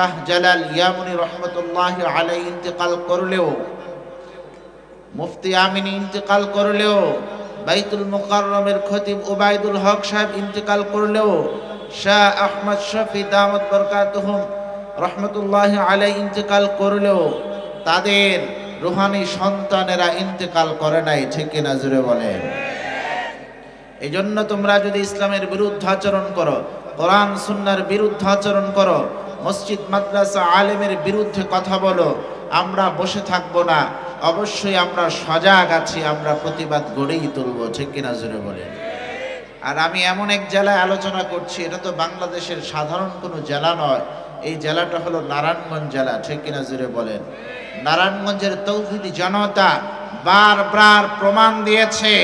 শাহ জালাল ইয়ামুনি রহমতুল্লাহ আলাইহি ইন্তেকাল করলেও, মুফতি আমিনী ইন্তেকাল করলেও, বাইতুল মুকাররমের খতিব উবাইদুল হক সাহেব ইন্তেকাল করলেও, শাহ আহমদ শফি দামত বরকাতুহুম রহমতুল্লাহ আলাইহি ইন্তেকাল করলেও তাদের রুহানি সন্তানেরা ইন্তেকাল করে নাই। ঠিক কিনা জোরে বলেন? এই জন্য তোমরা যদি ইসলামের বিরুদ্ধে আচরণ করো, কোরআন সুন্নাহর বিরুদ্ধে আচরণ করো, মসজিদ মাদ্রাসা আলেমের বিরুদ্ধে কথা বলো, আমরা বসে থাকবো না। অবশ্যই আমরা সজাগ আছি, আমরা প্রতিবাদ গড়েই তুলবো। ঠিক কিনা জোরে বলেন? আর আমি এমন এক জেলায় আলোচনা করছি, এটা তো বাংলাদেশের সাধারণ কোনো জেলা নয়। এই জেলাটা হলো নারায়ণগঞ্জ জেলা। ঠিক কিনা জোরে বলেন? নারায়ণগঞ্জের তৌহিদি জনতা বারবার প্রমাণ দিয়েছে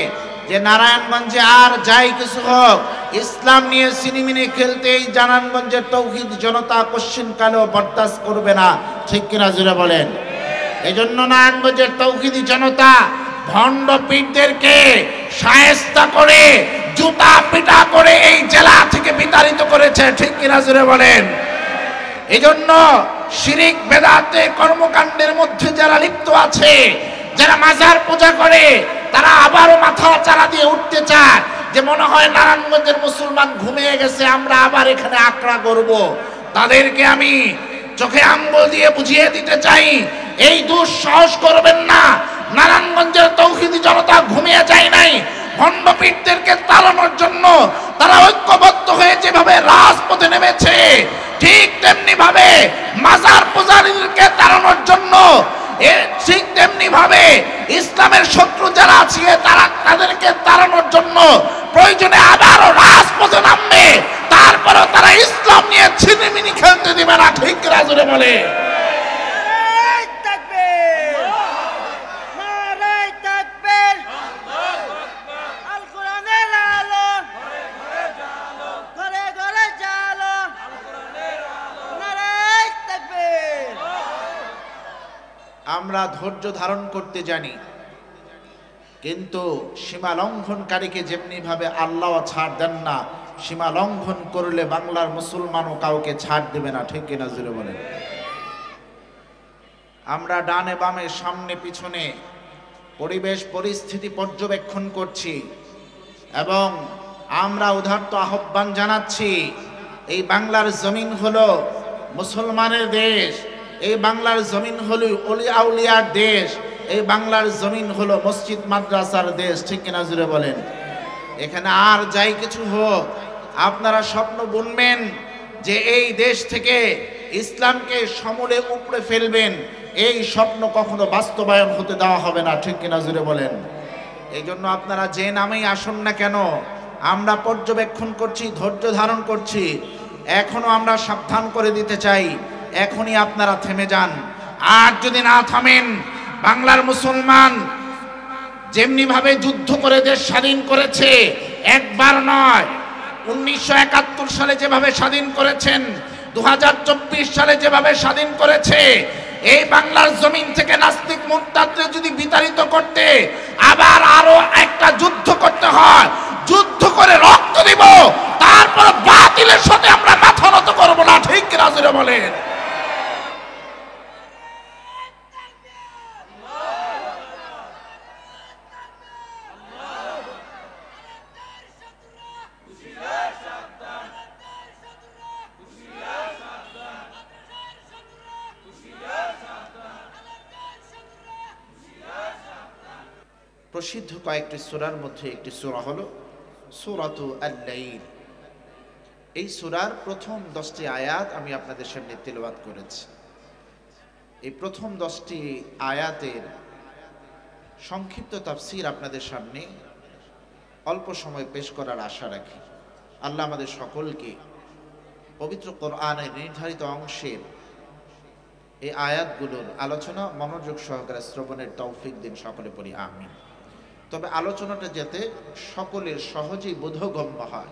যে নারায়ণগঞ্জে আর যাই কিছু হোক, ইসলাম নিয়ে সিনেমিনে খেলতে এই নারায়ণগঞ্জের তৌহিদ জনতা কোশ্চিনকালেও বরদাস্ত করবে না। ঠিক কিনা জোরে বলেন? এই জন্য নারায়ণগঞ্জের তৌহিদি জনতা ভণ্ড পীরদেরকে শায়েস্তা করে জুতা পিটা করে এই জেলা থেকে বিতাড়িত করেছে। ঠিক কিনা জোরে বলেন? এই জন্য শিরিক বেদাতে কর্মকাণ্ডের মধ্যে যারা লিপ্ত আছে, যারা মাজার পূজা করে, তারা আবারও মাথা চারা দিয়ে উঠতে চায় যে মনে হয় নারায়ণগঞ্জের মুসলমান ঘুমিয়ে গেছে, আমরা আবার এখানে আঁকড়া করব। তাদেরকে আমি চোখে আঙ্গুল দিয়ে বুঝিয়ে দিতে চাই, এই দুঃসাহস করবেন না। নারায়ণগঞ্জের তৌহিদি জনতা ঘুমিয়ে যায় নাই। ভণ্ডপীঠদেরকে তাড়ানোর জন্য তারা ঐক্যবদ্ধ হয়ে যেভাবে রাজপথে নেমেছে, ঠিক তেমনি ভাবে মাজার পূজারীদেরকে তাড়ানোর জন্য, ঠিক তেমনি ভাবে ইসলামের শত্রু যারা আছে তাদেরকে তাড়ানোর জন্য প্রয়োজনে আবারও রাজপথে নামবে। তারপরেও তারা ইসলাম নিয়ে ছিনিমিনি খেলতে দিবে না। ঠিক রাজুরে বলে আমরা ধৈর্য ধারণ করতে জানি, কিন্তু সীমা লঙ্ঘনকারীকে যেমনি ভাবে আল্লাহ ছাড় দেন না, সীমা লঙ্ঘন করলে বাংলার মুসলমানও কাউকে ছাড় দেবে না। ঠিক কিনা জোরে বলেন? আমরা ডানে বামে সামনে পিছনে পরিবেশ পরিস্থিতি পর্যবেক্ষণ করছি এবং আমরা উদারত আহ্বান জানাচ্ছি, এই বাংলার জমিন হলো মুসলমানের দেশ, এই বাংলার জমিন হলো ওলিয়া আউলিয়ার দেশ, এই বাংলার জমিন হলো মসজিদ মাদ্রাসার দেশ। ঠিক কিনা জুড়ে বলেন? এখানে আর যাই কিছু হোক, আপনারা স্বপ্ন বুনবেন যে এই দেশ থেকে ইসলামকে সমূলে উপড়ে ফেলবেন, এই স্বপ্ন কখনো বাস্তবায়ন হতে দেওয়া হবে না। ঠিক কিনা জুড়ে বলেন? এই জন্য আপনারা যে নামেই আসুন না কেন, আমরা পর্যবেক্ষণ করছি, ধৈর্য ধারণ করছি। এখনো আমরা সাবধান করে দিতে চাই, এখনই আপনারা থেমে যান। আর যদি না থামেন, বাংলার মুসলমান যেমনি ভাবে যুদ্ধ করে দেশ স্বাধীন করেছে, একবার নয়, 1971 সালে যেভাবে স্বাধীন করেছেন, 2024 সালে যেভাবে স্বাধীন করেছে, এই বাংলার জমিন থেকে নাস্তিক মুরতাদদের যদি বিতাড়িত করতে আবার আরো একটা যুদ্ধ করতে হয়, যুদ্ধ করে রক্ত দিব, তারপর বাতিলের সাথে আমরা মাথা নত করবো না। ঠিক রাজুরে বলেন? প্রসিদ্ধ কয়েকটি সূরার মধ্যে একটি সূরা হলো সূরাতু আল-লাইল। এই সূরার প্রথম 10টি আয়াত আমি আপনাদের সামনে তেলাওয়াত করেছি। এই প্রথম 10টি আয়াতের সংক্ষিপ্ত তাফসীর আপনাদের সামনে অল্প সময় পেশ করার আশা রাখি। আল্লাহ আমাদের সকলকে পবিত্র কোরআনের নির্ধারিত অংশের এই আয়াতগুলোর আলোচনা মনোযোগ সহকারে শ্রবণের তৌফিক দিন। সকলে পড়ি আমিন। তবে আলোচনাটা যাতে সকলের সহজেই বোধগম্য হয়,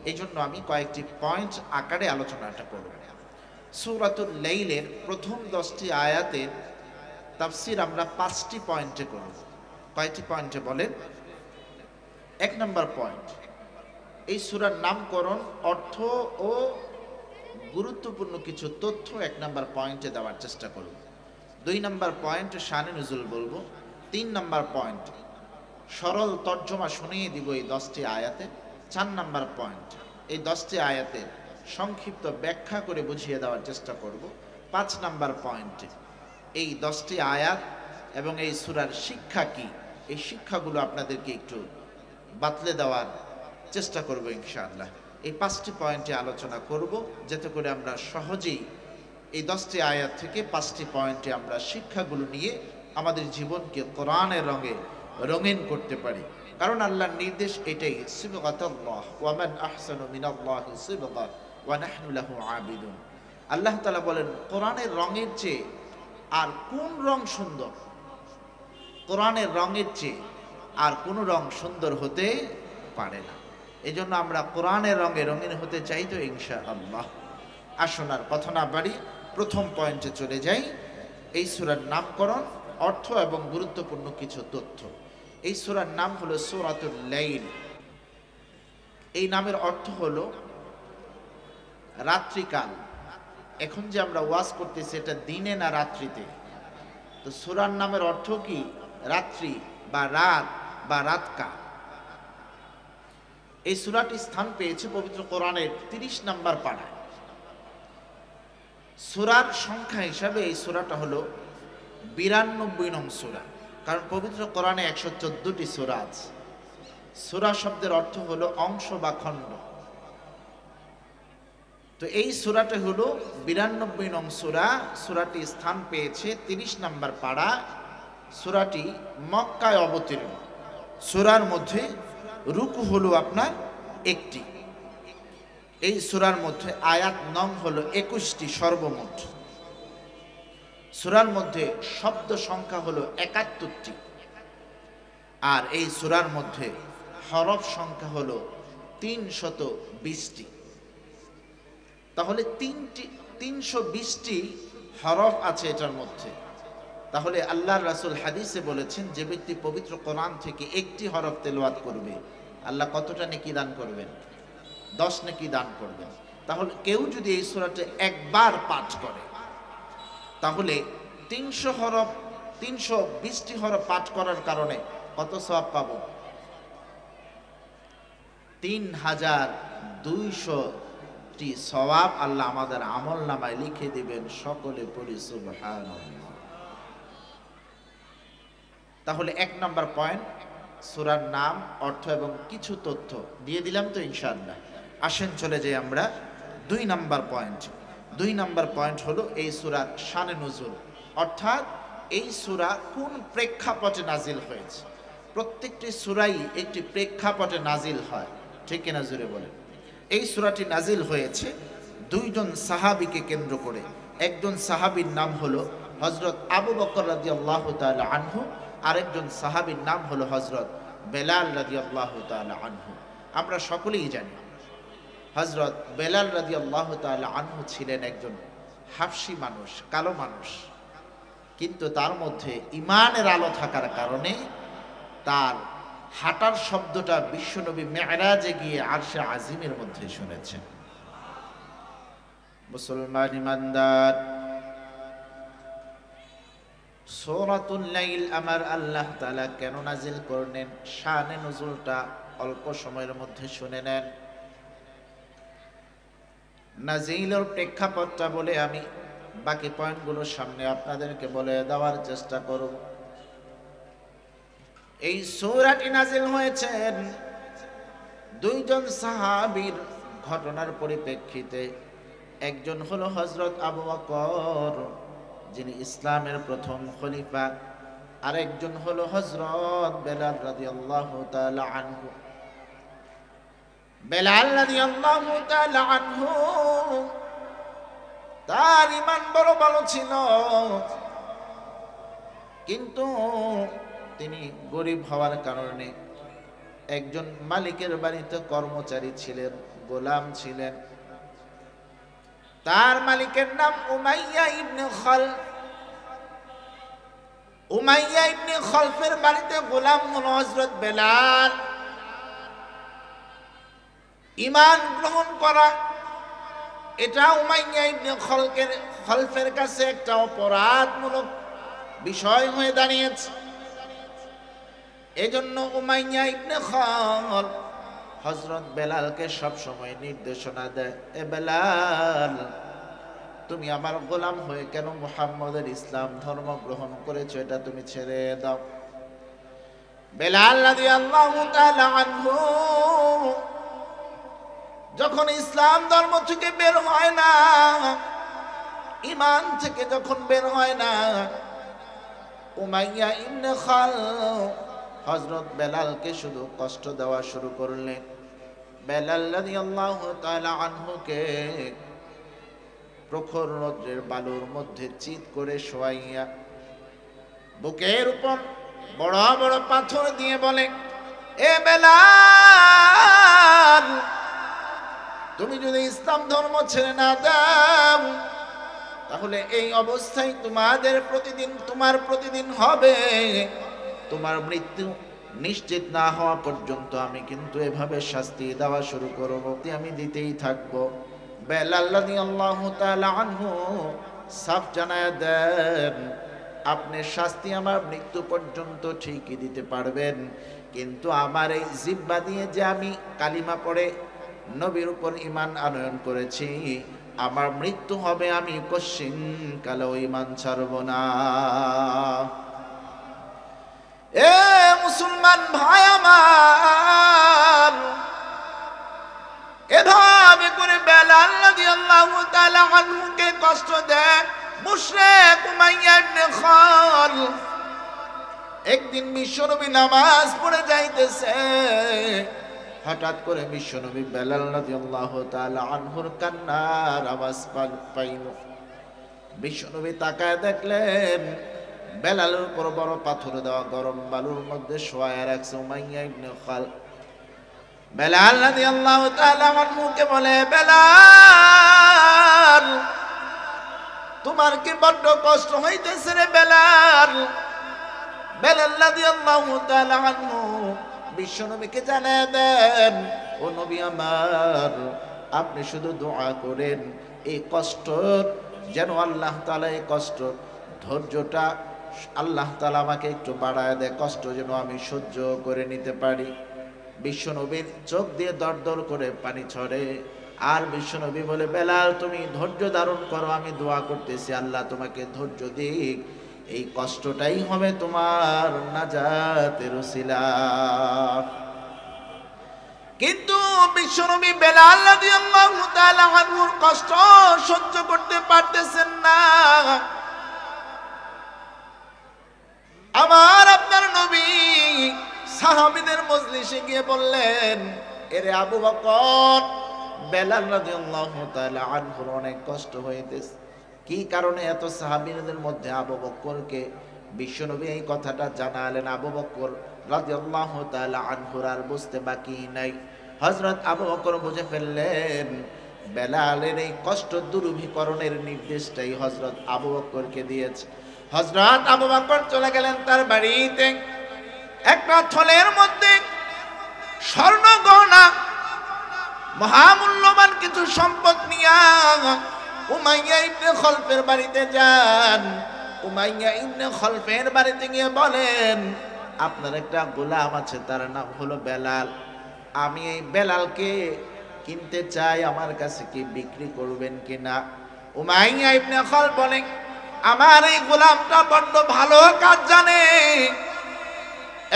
এই জন্য আমি কয়েকটি পয়েন্ট আকারে আলোচনাটা করব। সূরাতুল লাইলের প্রথম 10টি আয়াতের তাফসীর আমরা 5টি পয়েন্টে করব। কয়টি পয়েন্টে বলেন? 1 নম্বর পয়েন্ট, এই সূরার নামকরণ, অর্থ ও গুরুত্বপূর্ণ কিছু তথ্য 1 নম্বর পয়েন্টে দেওয়ার চেষ্টা করব। 2 নম্বর পয়েন্ট শানে নুজুল বলবো। 3 নম্বর পয়েন্ট সরল তর্জমা শুনিয়ে দিব এই 10টি আয়াতে। 4 নম্বর পয়েন্ট এই 10টি আয়াতের সংক্ষিপ্ত ব্যাখ্যা করে বুঝিয়ে দেওয়ার চেষ্টা করব। 5 নম্বর পয়েন্টে এই 10টি আয়াত এবং এই সূরার শিক্ষা কি, এই শিক্ষাগুলো আপনাদেরকে একটু বাতলে দেওয়ার চেষ্টা করব ইনশাআল্লাহ। এই 5টি পয়েন্টে আলোচনা করব, যাতে করে আমরা সহজেই এই 10টি আয়াত থেকে 5টি পয়েন্টে আমরা শিক্ষাগুলো নিয়ে আমাদের জীবনকে কোরআনের রঙে রঙিন করতে পারি। কারণ আল্লাহর নির্দেশ এটাই, সিবগাতুল্লাহ ওয়া মান আহসানু মিনাল্লাহি সিবগা ওয়া নাহনু লাহু আবিদুন। আল্লাহ তাআলা বলেন, কোরআনের রঙের চেয়ে আর কোন রং সুন্দর? কোরআনের রঙের চেয়ে আর কোন রং সুন্দর হতে পারে না। এই জন্য আমরা কোরআনের রঙে রঙিন হতে চাই তো ইনশাআল্লাহ। আসুন আর কথা না বাড়ি, প্রথম পয়েন্টে চলে যাই। এই সূরার নামকরণ, অর্থ এবং গুরুত্বপূর্ণ কিছু তথ্য। এই সূরার নাম হলো সূরাতুল লাইল। এই নামের অর্থ হলো রাত্রিকাল। এখন যে আমরা ওয়াজ করতেছি এটা দিনে না রাত্রিতে, তো সূরার নামের অর্থ কি? রাত্রি বা রাত বা রাতকাল। এই সূরাটি স্থান পেয়েছে পবিত্র কোরআনের 30 নম্বর পাড়ায়। সূরার সংখ্যা হিসাবে এই সূরাটা হলো 92 নং সূরা, কারণ পবিত্র কোরআনে 114টি সূরা আছে। সূরা শব্দের অর্থ হলো অংশ বা খণ্ড। তো এই সূরাটা হলো 92 নং সূরা। সূরাটি স্থান পেয়েছে 30 নম্বর পাড়া। সূরাটি মক্কায় অবতীর্ণ। সূরার মধ্যে রুকু হলো আপনার একটি। এই সূরার মধ্যে আয়াত নং হলো 21টি সর্বমোট। সূরার মধ্যে শব্দ সংখ্যা হলো 71টি। আর এই সূরার মধ্যে হরফ সংখ্যা হলো 320টি। তাহলে 320টি হরফ আছে এটার মধ্যে। তাহলে আল্লাহর রাসূল হাদিসে বলেছেন, যে ব্যক্তি পবিত্র কোরআন থেকে একটি হরফ তেলাওয়াত করবে, আল্লাহ কতটা নেকি দান করবেন? 10 নেকি দান করবেন। তাহলে কেউ যদি এই সূরাটা একবার পাঠ করে, তাহলে 320টি হরফ পাঠ করার কারণে কত সওয়াব পাবো? 3200টি সওয়াব আল্লাহ আমাদের আমল নামায় লিখে দিবেন। সকলে পড়ি সুবহানাল্লাহ। তাহলে 1 নম্বর পয়েন্ট, সূরার নাম, অর্থ এবং কিছু তথ্য দিয়ে দিলাম তো ইনশাআল্লাহ। আসেন চলে যাই আমরা 2 নম্বর পয়েন্ট। 2 নম্বর পয়েন্ট হলো এই সূরার শানে নুজুল, অর্থাৎ এই সূরা কোন প্রেক্ষাপটে নাজিল হয়েছে। প্রত্যেকটি সূরাই একটি প্রেক্ষাপটে নাজিল হয়, ঠিক কিনা জুড়ে বলেন। এই সূরাটি নাজিল হয়েছে 2 জন সাহাবীকে কেন্দ্র করে। একজন সাহাবীর নাম হলো হযরত আবু বকর রাদিয়াল্লাহু তাআলা আনহু, আরেকজন সাহাবীর নাম হলো হযরত বেলাল রাদিয়াল্লাহু তাআলা আনহু। আমরা সকলেই জানি হযরত বেলাল রাদিয়াল্লাহু তাআলা আনহু ছিলেন একজন হাবশী মানুষ, কালো মানুষ, কিন্তু তার মধ্যে ঈমানের আলো থাকার কারণে তার হাঁটার শব্দটা বিশ্বনবী মেরাজে গিয়ে আরশে আজিমের মধ্যে শুনেছেন। মুসলমান ইমানদার, সূরাতুল লাইল আমার আল্লাহ তাআলা কেন নাজিল করলেন, শানে নুজুলটা অল্প সময়ের মধ্যে শুনে নেন। নাজিলের প্রেক্ষাপটটা বলে আমি বাকি পয়েন্টগুলো সামনে আপনাদেরকে বলে দেওয়ার চেষ্টা করব। এই সূরাটি নাজিল হয়েছে 2 জন সাহাবীর ঘটনার পরিপ্রেক্ষিতে। একজন হলো হযরত আবু বকর, যিনি ইসলামের প্রথম খলিফা, আর একজন হলো হযরত বেলাল রাদিয়াল্লাহু তাআলা আনহু। বেলাল রাদিয়াল্লাহু তাআলা আনহু তার ঈমান বড় ভালো ছিল, কিন্তু তিনি গরিব হওয়ার কারণে একজন মালিকের বাড়িতে কর্মচারী ছিলেন, গোলাম ছিলেন। তার মালিকের নাম উমাইয়া ইবনে খালফ। উমাইয়া ইবনে খালফের বাড়িতে গোলাম হলো হযরত বেলাল। ঈমান গ্রহণ করা এটা উমাইয়া ইবনে খলফের কাছে একটা অপরাধমূলক বিষয় হয়ে দাঁড়িয়েছে। এজন্য উমাইয়া ইবনে খলফ হযরত বেলালকে সব সময় নির্দেশনা দেয়, এ বেলাল, তুমি আমার গোলাম হয়ে কেন মুহাম্মদের ইসলাম ধর্ম গ্রহণ করেছো, এটা তুমি ছেড়ে দাও। বেলাল রাদিয়াল্লাহু তাআলা আনহু যখন ইসলাম ধর্ম থেকে বের হয় না, ঈমান থেকে যখন বের হয় না, উমাইয়া ইবনে খলফ হযরত বেলালকে শুধু কষ্ট দেওয়া শুরু করলেন। বেলাল রাদিয়াল্লাহু তাআলা আনহুকে প্রখর রৌদ্রের বালুর মধ্যে চিৎ করে শোয়াইয়া বুকের উপর বড় বড় পাথর দিয়ে বলে, এ বেলাল, তুমি যদি ইসলাম ধর্ম ছেড়ে না দাও, তাহলে এই অবস্থায় তোমার প্রতিদিন হবে। তোমার মৃত্যু নিশ্চিত না হওয়া পর্যন্ত আমি কিন্তু এভাবে শাস্তি দেওয়া শুরু করব, আমি দিতেই থাকবো। বেলাল রাদিয়াল্লাহু তাআলা আনহু সাফ জানায়া দেন, আপনি শাস্তি আমার মৃত্যু পর্যন্ত ঠিকই দিতে পারবেন, কিন্তু আমার এই জিহ্বা দিয়ে যে আমি কালিমা পড়ে নবীর উপর ঈমান আনয়ন করেছি, আমার মৃত্যু হবে, আমি কশিন কালেও ঈমান ছাড়ব না। এ মুসলমান ভাই আমার, এভাবে করে বেলাল রাদিয়াল্লাহু তাআলা আনহুকে কষ্ট দেয় মুশরিক উমাইয়া ইবনে খলফ। একদিন বিশ্বনবী নামাজ পড়ে যাইতেছে, হঠাৎ করে বিশ্বনবী বেলাল রাদিয়াল্লাহু তাআলা আনহুর কান্নার আওয়াজ পাইল। বিশ্বনবী তাকায় দেখলেন বেলালের উপর বড় পাথর দেওয়া গরম বালুর মধ্যে শোয়ায় রাখছে উমাইয়া ইবনে খলফ। বেলাল রাদিয়াল্লাহু তাআলা আনহুকে বলে, বেলাল, তোমার কি বড্ড কষ্ট হইতেছে রে বেলাল? বেলাল রাদিয়াল্লাহু তাআলা আনহু বিশ্বনবীকে জানায় দেন, ও নবী আমার, আপনি শুধু দোয়া করেন এই কষ্ট যেন আল্লাহ তাআলা এই কষ্ট ধৈর্যটা আল্লাহ তাআলা আমাকে একটু বাড়ায় দেয়, কষ্ট যেন আমি সহ্য করে নিতে পারি। বিশ্বনবীর চোখ দিয়ে দরদর করে পানি ঝরে, আর বিশ্বনবী বলে, বেলাল, তুমি ধৈর্য ধারণ করো, আমি দোয়া করতেছি আল্লাহ তোমাকে ধৈর্য দিক, এই কষ্টটাই হবে তোমার নাজাতের উসিলা। কিন্তু বিশ্বনবী বেলাল রাদিয়াল্লাহু তাআলা আনহুর কষ্ট সহ্য করতে পারতেছেন না। আমার আপনার নবী সাহাবীদের মজলিসে গিয়ে বললেন, এরে আবু বকর, বেলাল রাদিয়াল্লাহু তাআলা আনহুর অনেক কষ্ট হইতেছে। কি কারণে এত সাহাবীদের মধ্যে আবু বকরকে বিশ্বনবী এই কথাটা জানালেন? আবু বকর রাদিয়াল্লাহু তাআলা আনহুর আর বুঝতে বাকি নাই। হযরত আবু বকর বুঝে ফেললেন বেলালের এই কষ্ট দূরীকরণের নির্দেশটাই হযরত আবু বকরকে দিয়েছে। হযরত আবু বকর চলে গেলেন তার বাড়িতে। একটা থলের মধ্যে স্বর্ণ গহনা মহামূল্যবান কিছু সম্পদ নিয়া উমাইয়া ইবনে খলফের বাড়িতে যান। উমাইয়া ইবনে খলফের বাড়িতে গিয়ে বলেন, আপনার একটা গোলাম আছে, তার নাম হলো বেলাল, আমি এই বেলালকে কিনতে চাই, আমার কাছে কি বিক্রি করবেন কিনা? উমাইয়া ইবনে খলফ বলে, আমার এই গোলামটা বড্ড ভালো কাজ জানে,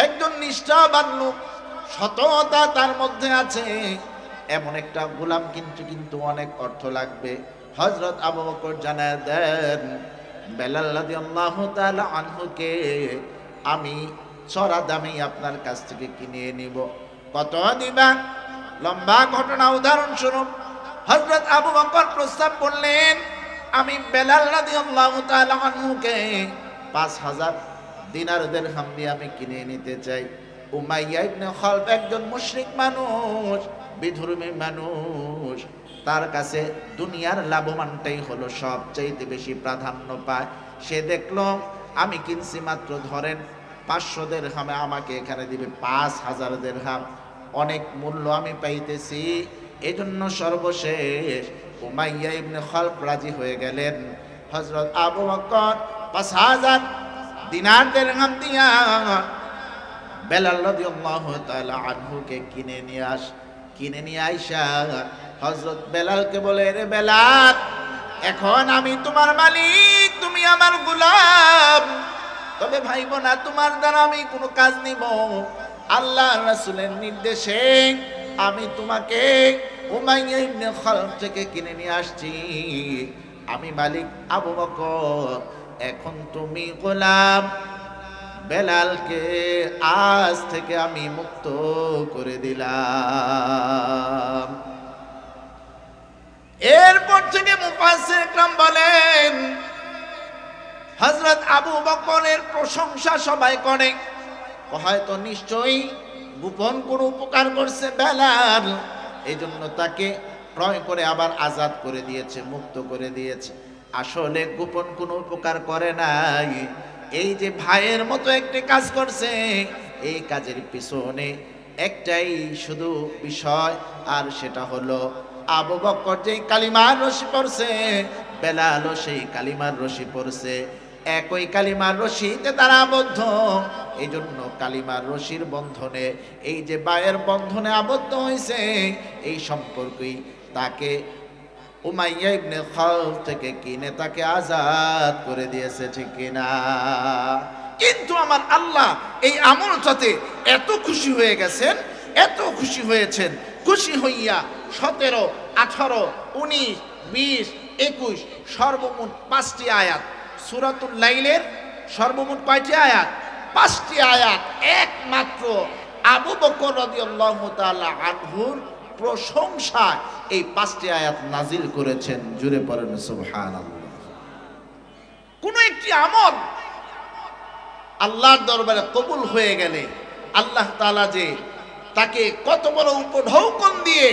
একজন নিষ্ঠাবান লোক, সততা তার মধ্যে আছে, এমন একটা গোলাম কিন্তু অনেক অর্থ লাগবে। হযরত আবু বকর জানায় দেন, বেলাল রাদিয়াল্লাহু তাআলা আনহুকে আমি চড়া দামে আপনার কাছ থেকে কিনে নিব। কত দিবা? লম্বা ঘটনা উদাহরণস্বরূপ হযরত আবু বকর প্রস্তাব করলেন, আমি বেলাল রাদিয়াল্লাহু তাআলা আনহুকে 5000 দিনার দিরহাম দিয়ে আমি কিনে নিতে চাই। উমাইয়া ইবনে খলফ একজন মুশরিক মানুষ, বিধর্মী মানুষ, তার কাছে দুনিয়ার লাভবানটাই হলো সবচাইতে বেশি প্রাধান্য পায়। সে দেখলো আমি কিনছি মাত্র ধরেন 500 দিরহামে, আমাকে এখানে দিবে 5000 দিরহাম, অনেক মূল্য আমি পাইতেছি। এজন্য সর্বশেষ উমাইয়া ইবনে খালফ রাজি হয়ে গেলেন। হযরত আবু বকর 5000 দিনার দিরহাম দিয়া বেলাল রাদিয়াল্লাহু তাআলা আনহুকে কিনে নিয়ে আইসা হযরত বেলালকে বলে, রে বেলাল, এখন আমি তোমার মালিক, তুমি আমার গোলাম, তবে ভাইব না তোমার দ্বারা আমি কোনো কাজ নিব। আল্লাহর রাসূলের নির্দেশে আমি তোমাকে উমাইয়া ইবনে খালফ থেকে কিনে নিয়ে আসছি। আমি মালিক আবু বকর, এখন তুমি গোলাম। বেলালকে আজ থেকে আমি মুক্ত করে দিলাম। এরপর থেকে মুফাসসির ইকরাম বলেন, হযরত আবু বকরের প্রশংসা সবাই করে, হয়তো নিশ্চয়ই গোপন কোনো উপকার করছে বেলাল, এই জন্য তাকে ক্রয় করে আবার আজাদ করে দিয়েছে, মুক্ত করে দিয়েছে। আসলে গোপন কোনো উপকার করে নাই, এই যে ভাইয়ের মতো একটি কাজ করছে, এই কাজের পিছনে একটাই শুধু বিষয়, আর সেটা হলো আবু বকর যেই কালিমার রশি পড়ছে, বেলালও সেই কালিমার রশি পড়ছে, একই কালিমার রশিতে তারা আবদ্ধ। এই জন্য কালিমার রশির বন্ধনে, এই যে বায়ের বন্ধনে আবদ্ধ হয়েছে, এই সম্পর্কই তাকে উমাইয়া ইবনে খালফ থেকে কিনে তাকে আজাদ করে দিয়েছে, ঠিক কিনা? কিন্তু আমার আল্লাহ এই আমলটাতে এত খুশি হয়ে গেছেন, এত খুশি হয়েছেন, খুশি হইয়া 17, 18, 19, 20, 21 সর্বমোট 5টি আয়াত, সূরাতুল লাইলের সর্বমোট কয়টি আয়াত? 5টি আয়াত একমাত্র আবু বকর রাদিয়াল্লাহু তাআলা আনহুর প্রশংসা এই 5টি আয়াত নাজিল করেছেন। জুড়ে পড়েন সুবহানাল্লাহ। কোন একটি আমল আল্লাহর দরবারে কবুল হয়ে গেলে আল্লাহ তাআলা যে তাকে কত বড় উপঢৌকন দিয়ে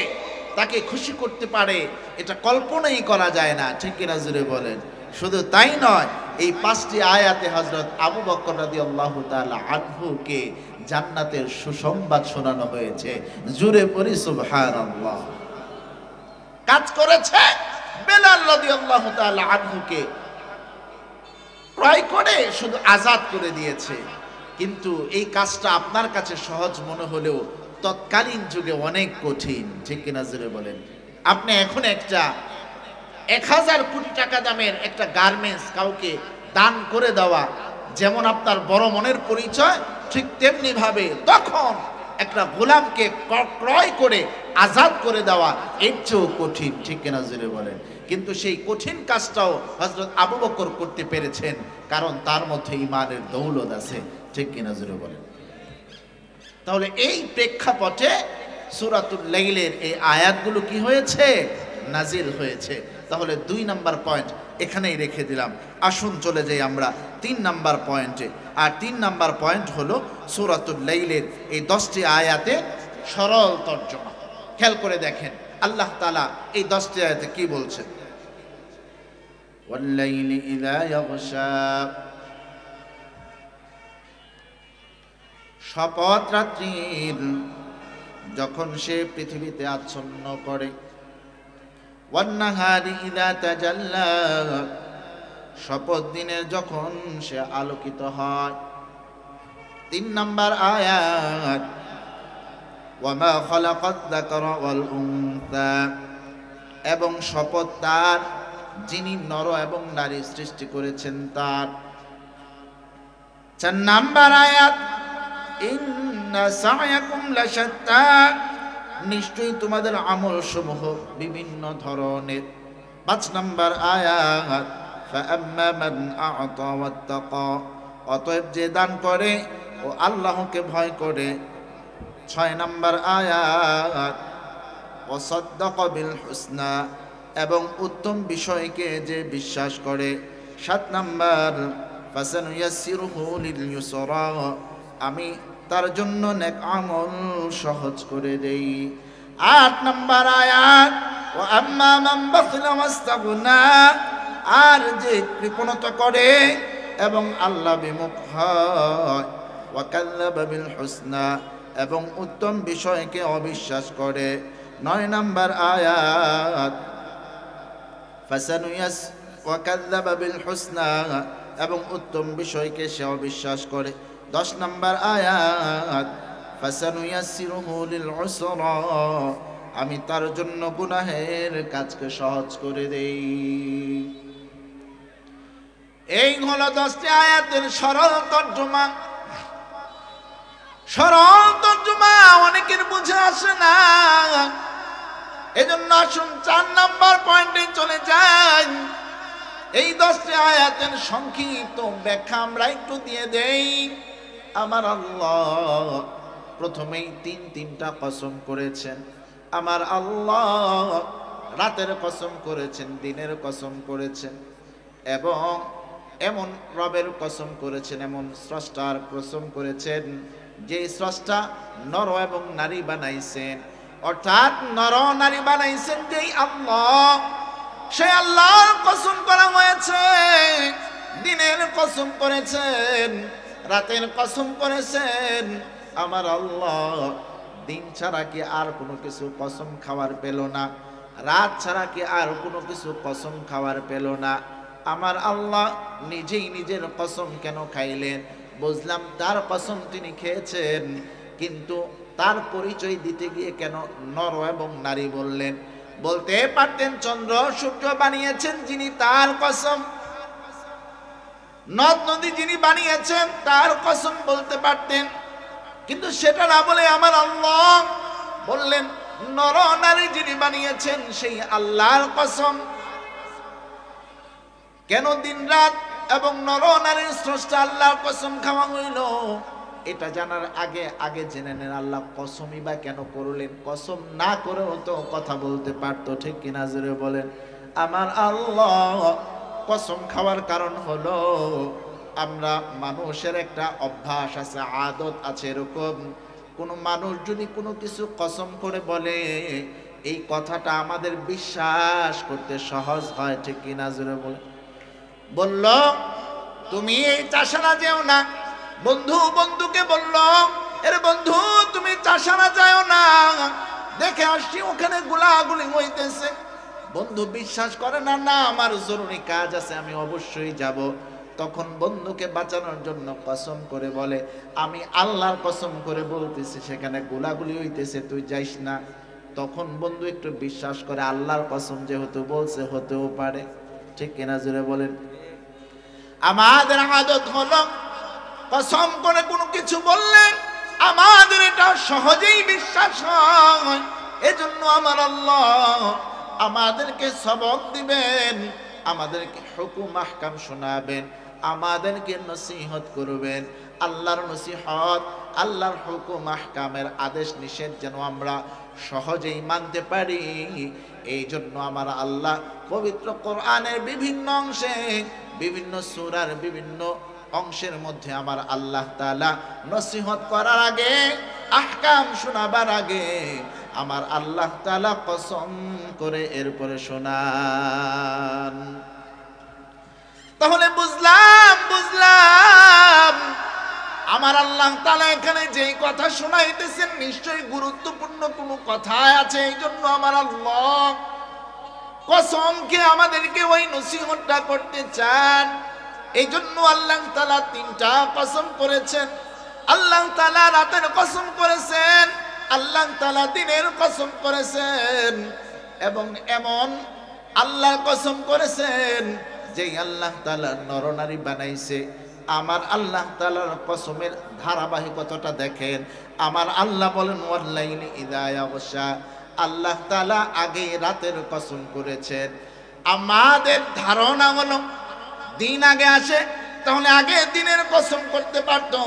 তাকে খুশি করতে পারে, এটা কল্পনাই করা যায় না, ঠিক কিনা? জুড়ে বলেন। শুধু তাই নয়, এই 5টি আয়াতে হযরত আবু বকর রাদিয়াল্লাহু তাআলা আনহুকে জান্নাতের সুসংবাদ শোনানো হয়েছে। জুড়ে পড়ি সুবহানাল্লাহ। কাজ করেছে বেলাল রাদিয়াল্লাহু তাআলা আনহুকে ক্রয় করে শুধু আজাদ করে দিয়েছে। কিন্তু এই কাজটা আপনার কাছে সহজ মনে হলেও তৎকালীন যুগে অনেক কঠিন, ঠিক কিনা? জুড়ে বলেন। আপনি এখন একটা 1000 কোটি টাকা দামের একটা গার্মেন্টস কাউকে দান করে দেওয়া যেমন আপনার বড় মনের পরিচয়, ঠিক তেমনি ভাবে তখন একটা গোলামকে ক্রয় করে আজাদ করে দেওয়া এর চেয়েও কঠিন, ঠিক কিনা? জুড়ে বলেন। কিন্তু সেই কঠিন কাজটাও হযরত আবু বকর করতে পেরেছেন, কারণ তার মধ্যে ঈমানের দৌলত আছে, ঠিক কিনা? জুড়ে বলেন। তাহলে এই প্রেক্ষাপটে সূরাতুল লাইলের এই আয়াতগুলো কি হয়েছে? নাজিল হয়েছে। তাহলে 2 নাম্বার পয়েন্ট এখানেই রেখে দিলাম। আসুন চলে যাই আমরা 3 নাম্বার পয়েন্টে। আর 3 নাম্বার পয়েন্ট হলো সূরাতুল লাইলের এই 10টি আয়াতে সরল তর্জমা। খেয়াল করে দেখেন আল্লাহ তাআলা এই 10টি আয়াতে কি বলছেন। ওয়াল্লাইলি ইযা ইয়াগশা, শপথ রাত্রির যখন সে পৃথিবীতে আচ্ছন্ন করে, ওয়ান্নাহারি ইযা তাজাল্লা, শপথ দিনের যখন সে আলোকিত হয়। 3 নাম্বার আয়াত, ওয়ামা খালাকাত যাকারা ওয়াল উনসা, এবং শপথ তার যিনি নর এবং নারী সৃষ্টি করেছেন তার। 4 নাম্বার আয়াত, ইন্না সা'য়াকুম লাশাত্তা, নিশ্চয়ই তোমাদের আমল সমূহ বিভিন্ন ধরনের। 5 নাম্বার আয়াত, ফাআম্মা মান আ'তা ওয়াত্তাকা, অতএব যে দান করে ও আল্লাহকে ভয় করে। 6 নাম্বার আয়াত, ওয়াসাদ্দাকা বিল হুসনা, এবং উত্তম বিষয়কে যে বিশ্বাস করে। 7 নাম্বার, ফাসানুয়াসসিরুহু লিল ইউসরা, আমি তার জন্য নেক আমল সহজ করে দেই। 8 নাম্বার আয়াত, ওয়া আম্মা মান বাখিলা ওয়াস্তাগনা, আর যে কৃপণতা করে এবং আল্লাহ বিমুখ হয়। ওয়া কাযযাবা বিল হুসনা, এবং উত্তম বিষয়কে অবিশ্বাস করে। 9 নাম্বার আয়াত, ফাসানুয়াস ওয়া কাযাবা বিল হুসনা, এবং উত্তম বিষয়কে সে অবিশ্বাস করে। 10 নম্বর আয়াত, ফাসানুয়াসসিরুহু লিল উসরা, আমি তার জন্য গুনাহের কাজকে সহজ করে দেই। এই হলো 10টি আয়াতের সরল তর্জমা। সরল তর্জমা অনেকের বুঝে আসে না, এজন্য আসুন 4 নাম্বার পয়েন্টে চলে যাই। এই 10টি আয়াতের সংক্ষিপ্ত ব্যাখ্যা আমরা একটু দিয়ে দেই। আমার আল্লাহ প্রথমেই তিনটা কসম করেছেন। আমার আল্লাহ রাতের কসম করেছেন, দিনের কসম করেছেন, এবং এমন রবের কসম করেছেন, এমন স্রষ্টার কসম করেছেন যে স্রষ্টা নর এবং নারী বানাইছেন। অর্থাৎ নর নারী বানাইছেন যেই আল্লাহ, সেই আল্লাহর কসম করা হয়েছে। দিনের কসম করেছেন, রাতের কসম করেছেন। আমার আল্লাহ দিন ছাড়া কি আর কোনো কিছু কসম খাওয়ার পেল না? রাত ছাড়া কি আর কোনো কিছু কসম খাওয়ার পেল না? আমার আল্লাহ নিজেই নিজের কসম কেন খাইলেন? বুঝলাম তার কসম তিনি খেয়েছেন, কিন্তু তার পরিচয় দিতে গিয়ে কেন নর এবং নারী বললেন? বলতে পারতেন চন্দ্র সূর্য বানিয়েছেন যিনি, তার কসম। নদ নদী যিনি বানিয়েছেন তার কসম বলতে পারতেন, কিন্তু সেটা না বলে আমার আল্লাহ বললেন নর নারী যিনি বানিয়েছেন সেই আল্লাহর কসম। কেন দিন রাত এবং নর নারীর স্রষ্টা আল্লাহর কসম খাওয়া হইল? এটা জানার আগে জেনে নেন আল্লাহ কসমই বা কেন করলেন। কসম না করেও তো কথা বলতে পারতো, ঠিক কিনা জোরে বলেন? আমার আল্লাহ কসম খাওয়ার কারণ হলো, আমরা মানুষের একটা অভ্যাস আছে, আদত আছে এরকম। কোন মানুষ যদি কোনো কিছু কসম করে বলে, এই কথাটা আমাদের বিশ্বাস করতে সহজ হয়, ঠিক কিনা জোরে বলেন? বলল তুমি এই চাষানা যেও না, বন্ধু বন্ধুকে বলল এর বন্ধু তুমি চাষানা যাও না, দেখে আসছি ওখানে গুলাগুলি হইতেছে। বন্ধু বিশ্বাস করে না, না আমার জরুরি কাজ আছে, আমি অবশ্যই যাব। তখন বন্ধুকে বাঁচানোর জন্য কসম করে বলে, আমি আল্লাহর কসম করে বলতেছি সেখানে গুলাগুলি হইতেছে, তুই যাইস না। তখন বন্ধু একটু বিশ্বাস করে, আল্লাহর কসম যেহেতু বলছে হতেও পারে, ঠিক কিনা জোরে বলেন? আমাদের আদত হলো কসম করে কোনো কিছু বললে আমাদের এটা সহজেই বিশ্বাস হয়। এজন্য আমার আল্লাহ আমাদেরকে সবক দিবেন, আমাদেরকে হুকুম আহকাম শোনাবেন, আমাদেরকে নসিহত করবেন। আল্লাহর নসিহত, আল্লাহর হুকুম আহকামের আদেশ নিষেধ যেন আমরা সহজেই মানতে পারি। এই জন্য আমার আল্লাহ পবিত্র কোরআনের বিভিন্ন অংশে, বিভিন্ন সূরার বিভিন্ন অংশের মধ্যে আমার আল্লাহ তাআলা নসিহত করার আগে, আহকাম শোনাবার আগে আমার আল্লাহ তাআলা কসম করে এরপরে শোনান। তাহলে বুঝলাম আমার আল্লাহ তাআলা এখানে যেই কথা শোনাইতেছেন নিশ্চয়ই গুরুত্বপূর্ণ কোনো কথা আছে। এই জন্য আমার আল্লাহ কসমকে আমাদেরকে ওই নসিহতটা করতে চান। এই জন্য আল্লাহ তাআলা 3টা কসম করেছেন। আল্লাহ তাআলা রাতের কসম করেছেন, আল্লাহ তাআলা দিনের কসম করেছেন, এবং এমন আল্লাহর কসম করেছেন যেই আল্লাহ তাআলা নরনারী বানাইছে। আমার আল্লাহ তাআলার কসমের ধারাবাহিকতাটা দেখেন। আমার আল্লাহ বলেন ওয়াল্লাইলি ইযা ইয়াগশা, আল্লাহ তাআলা আগে রাতের কসম করেছেন। আমাদের ধারণা হলো দিন আগে আসে, তাহলে আগে দিনের কসম করতে পারতো,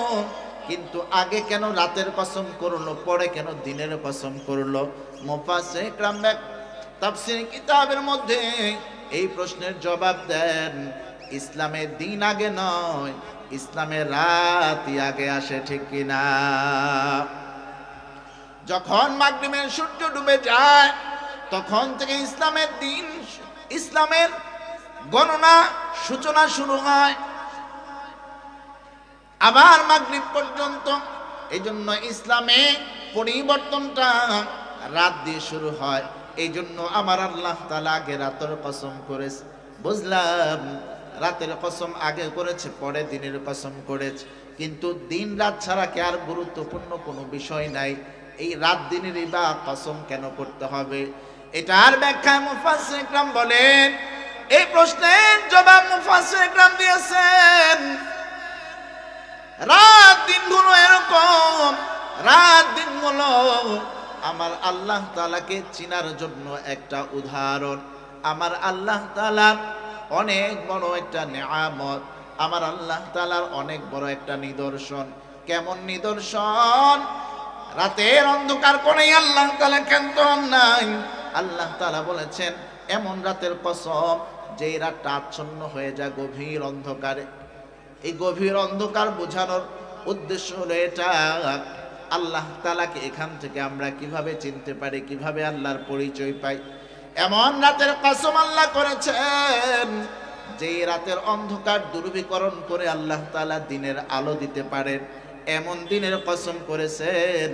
কিন্তু আগে কেন রাতের কসম করলো, পরে কেন দিনের কসম করলো? মুফাসসির ইকরাম তাফসীর কিতাবের মধ্যে এই প্রশ্নের জবাব দেন, ইসলামের দিন আগে নয়, ইসলামের রাতই আগে আসে, ঠিক কিনা? যখন মাগরিবের সূর্য ডুবে যায় তখন থেকে ইসলামের দিন, ইসলামের গণনা সূচনা শুরু হয় আবার মাগরিব পর্যন্ত। এই জন্য ইসলামে পরিবর্তনটা রাত দিয়ে শুরু হয়। এই জন্য আমার আল্লাহ তাআলা আগে রাতের কসম করেছে। বুঝলাম রাতের কসম আগে করেছে, পরে দিনের কসম করেছে, কিন্তু দিন রাত ছাড়া কি আর গুরুত্বপূর্ণ কোনো বিষয় নাই? এই রাত দিনেরই বা কসম কেন করতে হবে? এটার ব্যাখ্যায় মুফাসসির ইকরাম বলেন, এই প্রশ্নের জবাব মুফাসসির ইকরাম দিয়েছেন, রাত দিনগুলো এরকম, রাত দিনগুলো আমার আল্লাহ তাআলাকে চিনার জন্য একটা উদাহরণ। আমার আল্লাহ তাআলার অনেক বড় একটা নিয়ামত, আমার আল্লাহ তাআলার অনেক বড় একটা নিদর্শন। কেমন নিদর্শন? রাতের অন্ধকার কোনেই আল্লাহ তাআলা ক্ষান্ত নাই। আল্লাহ তাআলা বলেছেন এমন রাতের কসম যেই রাতটা আচ্ছন্ন হয়ে যায় গভীর অন্ধকারে। এই গভীর অন্ধকার বোঝানোর উদ্দেশ্য হলো এটা, আল্লাহ তাআলাকে এখান থেকে আমরা কিভাবে চিনতে পারি, কিভাবে আল্লাহর পরিচয় পাই। এমন রাতের কসম আল্লাহ করেছেন যেই রাতের অন্ধকার দূরীকরণ করে আল্লাহ তাআলা দিনের আলো দিতে পারেন। এমন দিনের কসম করেছেন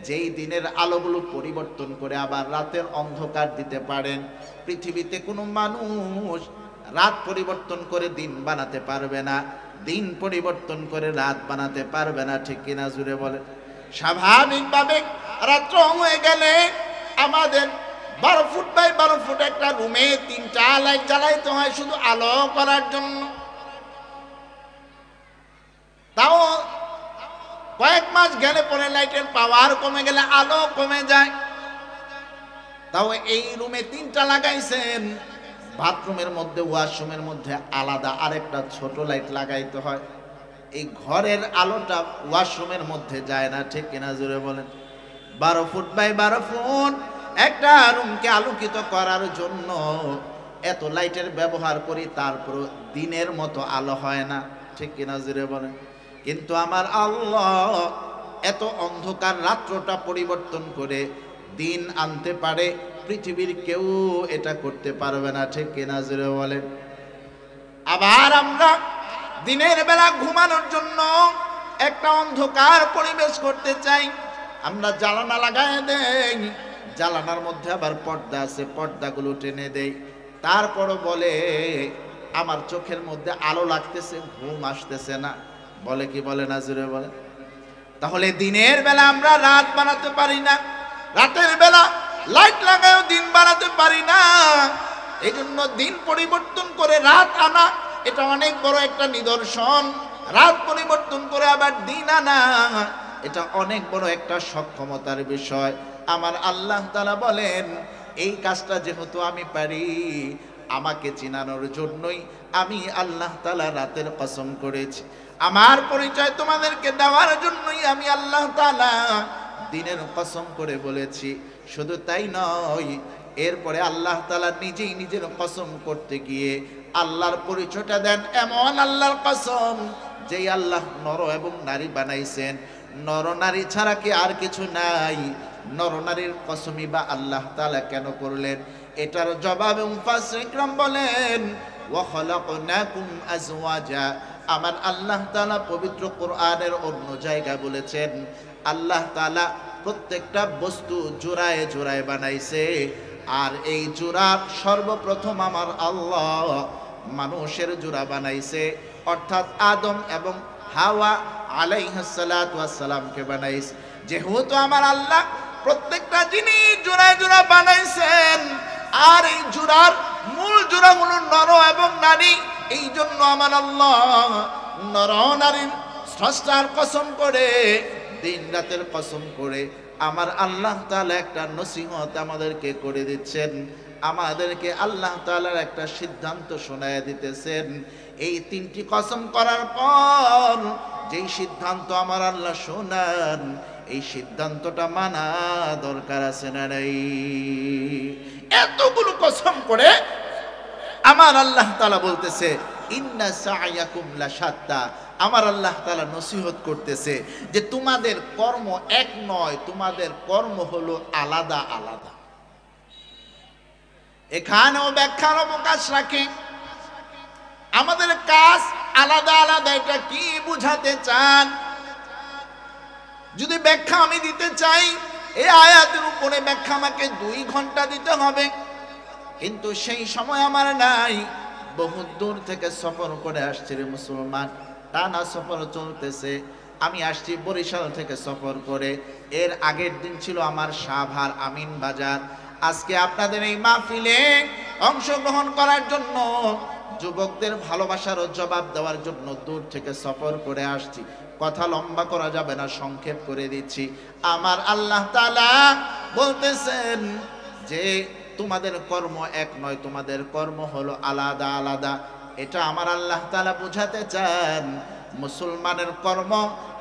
যেই দিনের আলোগুলো পরিবর্তন করে আবার রাতের অন্ধকার দিতে পারেন। পৃথিবীতে কোনো মানুষ রাত পরিবর্তন করে দিন বানাতে পারবে না, দিন পরিবর্তন করে রাত বানাতে পারবে না, ঠিক কিনা জুড়ে বলে? স্বাভাবিকভাবে রাত্র হয়ে গেলে আমাদের 12 ফুট বাই 12 ফুট একটা রুমে 3টা লাইট জ্বালাইতে হয় শুধু আলো করার জন্য। তাও কয়েক মাস গেলে পরে লাইটের পাওয়ার কমে গেলে আলো কমে যায়। তাও এই রুমে 3টা লাগাইছেন, বাথরুমের মধ্যে ওয়াশরুমের মধ্যে আলাদা আরেকটা ছোট লাইট লাগাইতে হয়। এই ঘরের আলোটা ওয়াশরুমের মধ্যে যায় না, ঠিক কিনা জোরে বলেন? 12 ফুট বাই 12 ফুট একটা রুমকে আলোকিত করার জন্য এত লাইটের ব্যবহার করি, তারপর দিনের মতো আলো হয় না, ঠিক কিনা জোরে বলেন? কিন্তু আমার আল্লাহ এত অন্ধকার রাত্রটা পরিবর্তন করে দিন আনতে পারে, পৃথিবীর কেউ এটা করতে পারবে না, ঠিক কিনা জোরে বলেন? আবার আমরা দিনের বেলা ঘুমানোর জন্য একটা অন্ধকার পরিবেশ করতে চাই, আমরা জানালা লাগায় দেই, জানালার মধ্যে আবার পর্দা আছে, পর্দাগুলো টেনে দেই, তারপরও বলে আমার চোখের মধ্যে আলো লাগতেছে, ঘুম আসতেছে না। বলে কি বলে না জোরে বলে? তাহলে দিনের বেলা আমরা রাত বানাতে পারি না, রাতের বেলা লাইট লাগায়ও দিন বানাতে পারি না। এই জন্য দিন পরিবর্তন করে রাত আনা এটা অনেক বড় একটা নিদর্শন। রাত পরিবর্তন করে আবার দিন আনা এটা অনেক বড় একটা সক্ষমতার বিষয়। আমার আল্লাহ তাআলা বলেন এই কাজটা যেহেতু আমি পারি, আমাকে চিনানোর জন্যই আমি আল্লাহ তাআলা রাতের কসম করেছি, আমার পরিচয় তোমাদেরকে দেওয়ার জন্যই আমি আল্লাহ তাআলা দিনের কসম করে বলেছি। শুধু তাই নয়, এরপরে আল্লাহ তাআলা নিজেই নিজের কসম করতে গিয়ে আল্লাহর পরিচয়টা দেন এমন আল্লাহর কসম যেই আল্লাহ নর এবং নারী বানাইছেন, নর নারী ছাড়া কি আর কিছু নাই? নর নারীর কসমই বা আল্লাহ তাআলা কেন করলেন? এটার জবাবে মুফাসসির ইকরাম বলেন ওয়া খালাকনাকুম আজওয়াজা। আমার আল্লাহ তাআলা পবিত্র কোরআনের অন্য জায়গায় বলেছেন আল্লাহ তাআলা প্রত্যেকটা বস্তু জোড়ায় জোড়ায় বানাইছে, আর এই জোড়া সর্বপ্রথম আমার আল্লাহ মানুষের জোড়া বানাইছে, অর্থাৎ আদম এবং হাওয়া আলাইহিস সালাতু ওয়াস সালামকে বানাইছে। যেহেতু আমার আল্লাহ প্রত্যেকটা জিনিস জোড়ায় জোড়া বানাইছেন, আর এই জোড়ার মূল জোড়া হলো নর এবং নারী, এই জন্য আমার আল্লাহ নর নারীর স্রষ্টার কসম করে, দিন রাতের কসম করে আমার আল্লাহ তাআলা একটা নসিহত আমাদেরকে করে দিচ্ছেন, আমাদেরকে আল্লাহ তাআলার একটা সিদ্ধান্ত শোনায় দিতেছেন। এই 3টি কসম করার পর যেই সিদ্ধান্ত আমার আল্লাহ শোনান, এই সিদ্ধান্তটা মানা দরকার আছে না নাই? এতগুলো কসম করে আমার আল্লাহ তাআলা বলতেছে ইন্না সা'য়াকুম লাশাত্তা। আমার আল্লাহ তাআলা নসিহত করতেছে যে তোমাদের কর্ম এক নয়, তোমাদের কর্ম হলো আলাদা আলাদা। এখানেও ব্যাখ্যার অবকাশ রাখি, আমাদের কাজ আলাদা আলাদা, এটা কি বুঝাতে চান? যদি ব্যাখ্যা আমি দিতে চাই এই আয়াতের উপরে ব্যাখ্যা আমাকে 2 ঘন্টা দিতে হবে, কিন্তু সেই সময় আমার নাই। বহু দূর থেকে সফর করে আসছি রে মুসলমান, টানা সফর চলতেছে। আমি আসছি বরিশাল থেকে সফর করে। এর আগের দিন ছিল আমার সাভার আমিন বাজার। আজকে আপনাদের এই মাহফিলে অংশগ্রহণ করার জন্য, যুবকদের ভালোবাসার জবাব দেওয়ার জন্য দূর থেকে সফর করে আসছি। কথা লম্বা করা যাবে না, সংক্ষেপ করে দিচ্ছি। আমার আল্লাহ তাআলা বলতেছেন যে তোমাদের কর্ম এক নয়, তোমাদের কর্ম হলো আলাদা আলাদা। এটা আমার আল্লাহ তাআলা বোঝাতে চান। মুসলমানের কর্ম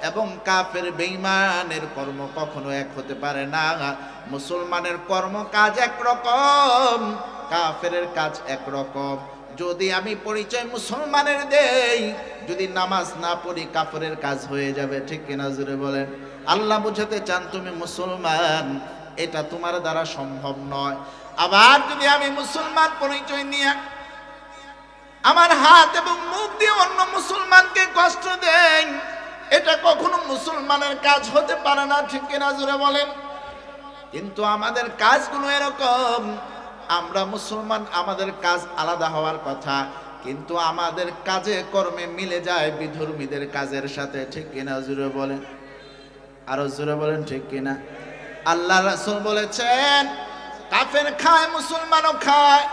এবং কাফের বেঈমানের কর্ম কখনো এক হতে পারে না। মুসলমানের কর্ম কাজ একরকম, কাফের কাজ একরকম। যদি আমি পরিচয় মুসলমানের দেই, যদি নামাজ না পড়ি কাফেরের কাজ হয়ে যাবে, ঠিক কিনা জোরে বলেন। আল্লাহ বোঝাতে চান তুমি মুসলমান, এটা তোমার দ্বারা সম্ভব নয়। আবার যদি আমি মুসলমান পরিচয় নিয়ে আমার হাত এবং মুখ দিয়ে অন্য মুসলমানকে কষ্ট দেই, এটা কখনো মুসলমানের কাজ হতে পারে না, ঠিক কিনা জোরে বলেন। কিন্তু আমাদের কাজগুলো এরকম, আমরা মুসলমান, আমাদের কাজ আলাদা হওয়ার কথা, কিন্তু আমাদের কাজে কর্মে মিলে যায় বিধর্মীদের কাজের সাথে, ঠিক কিনা জোরে বলেন। আরো জোরে বলেন, ঠিক কিনা। আল্লাহ রাসূল বলেছেন কাফের খায় মুসলমানও খায়,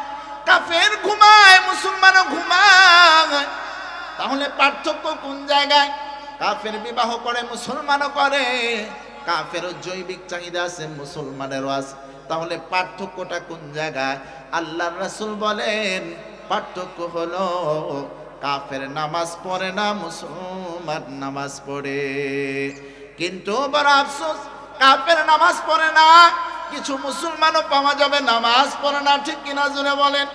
কাফের ঘুমায় মুসলমানও ঘুমায়। তাহলে পার্থক্য কোন জায়গায়? কাফের বিবাহ করে মুসলমানও করে, কাফেরও জৈবিক চাহিদা আছে মুসলমানেরও আছে। তাহলে পার্থক্যটা কোন জায়গায়? আল্লাহর রাসূল বলেন পার্থক্য হলো কাফের নামাজ পড়ে না, মুসলমান নামাজ পড়ে। কিন্তু বড় আফসোস, কাফের নামাজ পড়ে না, কিছু মুসলমানও পাওয়া যাবে নামাজ পড়ে না, ঠিক কিনা জোরে বলেন।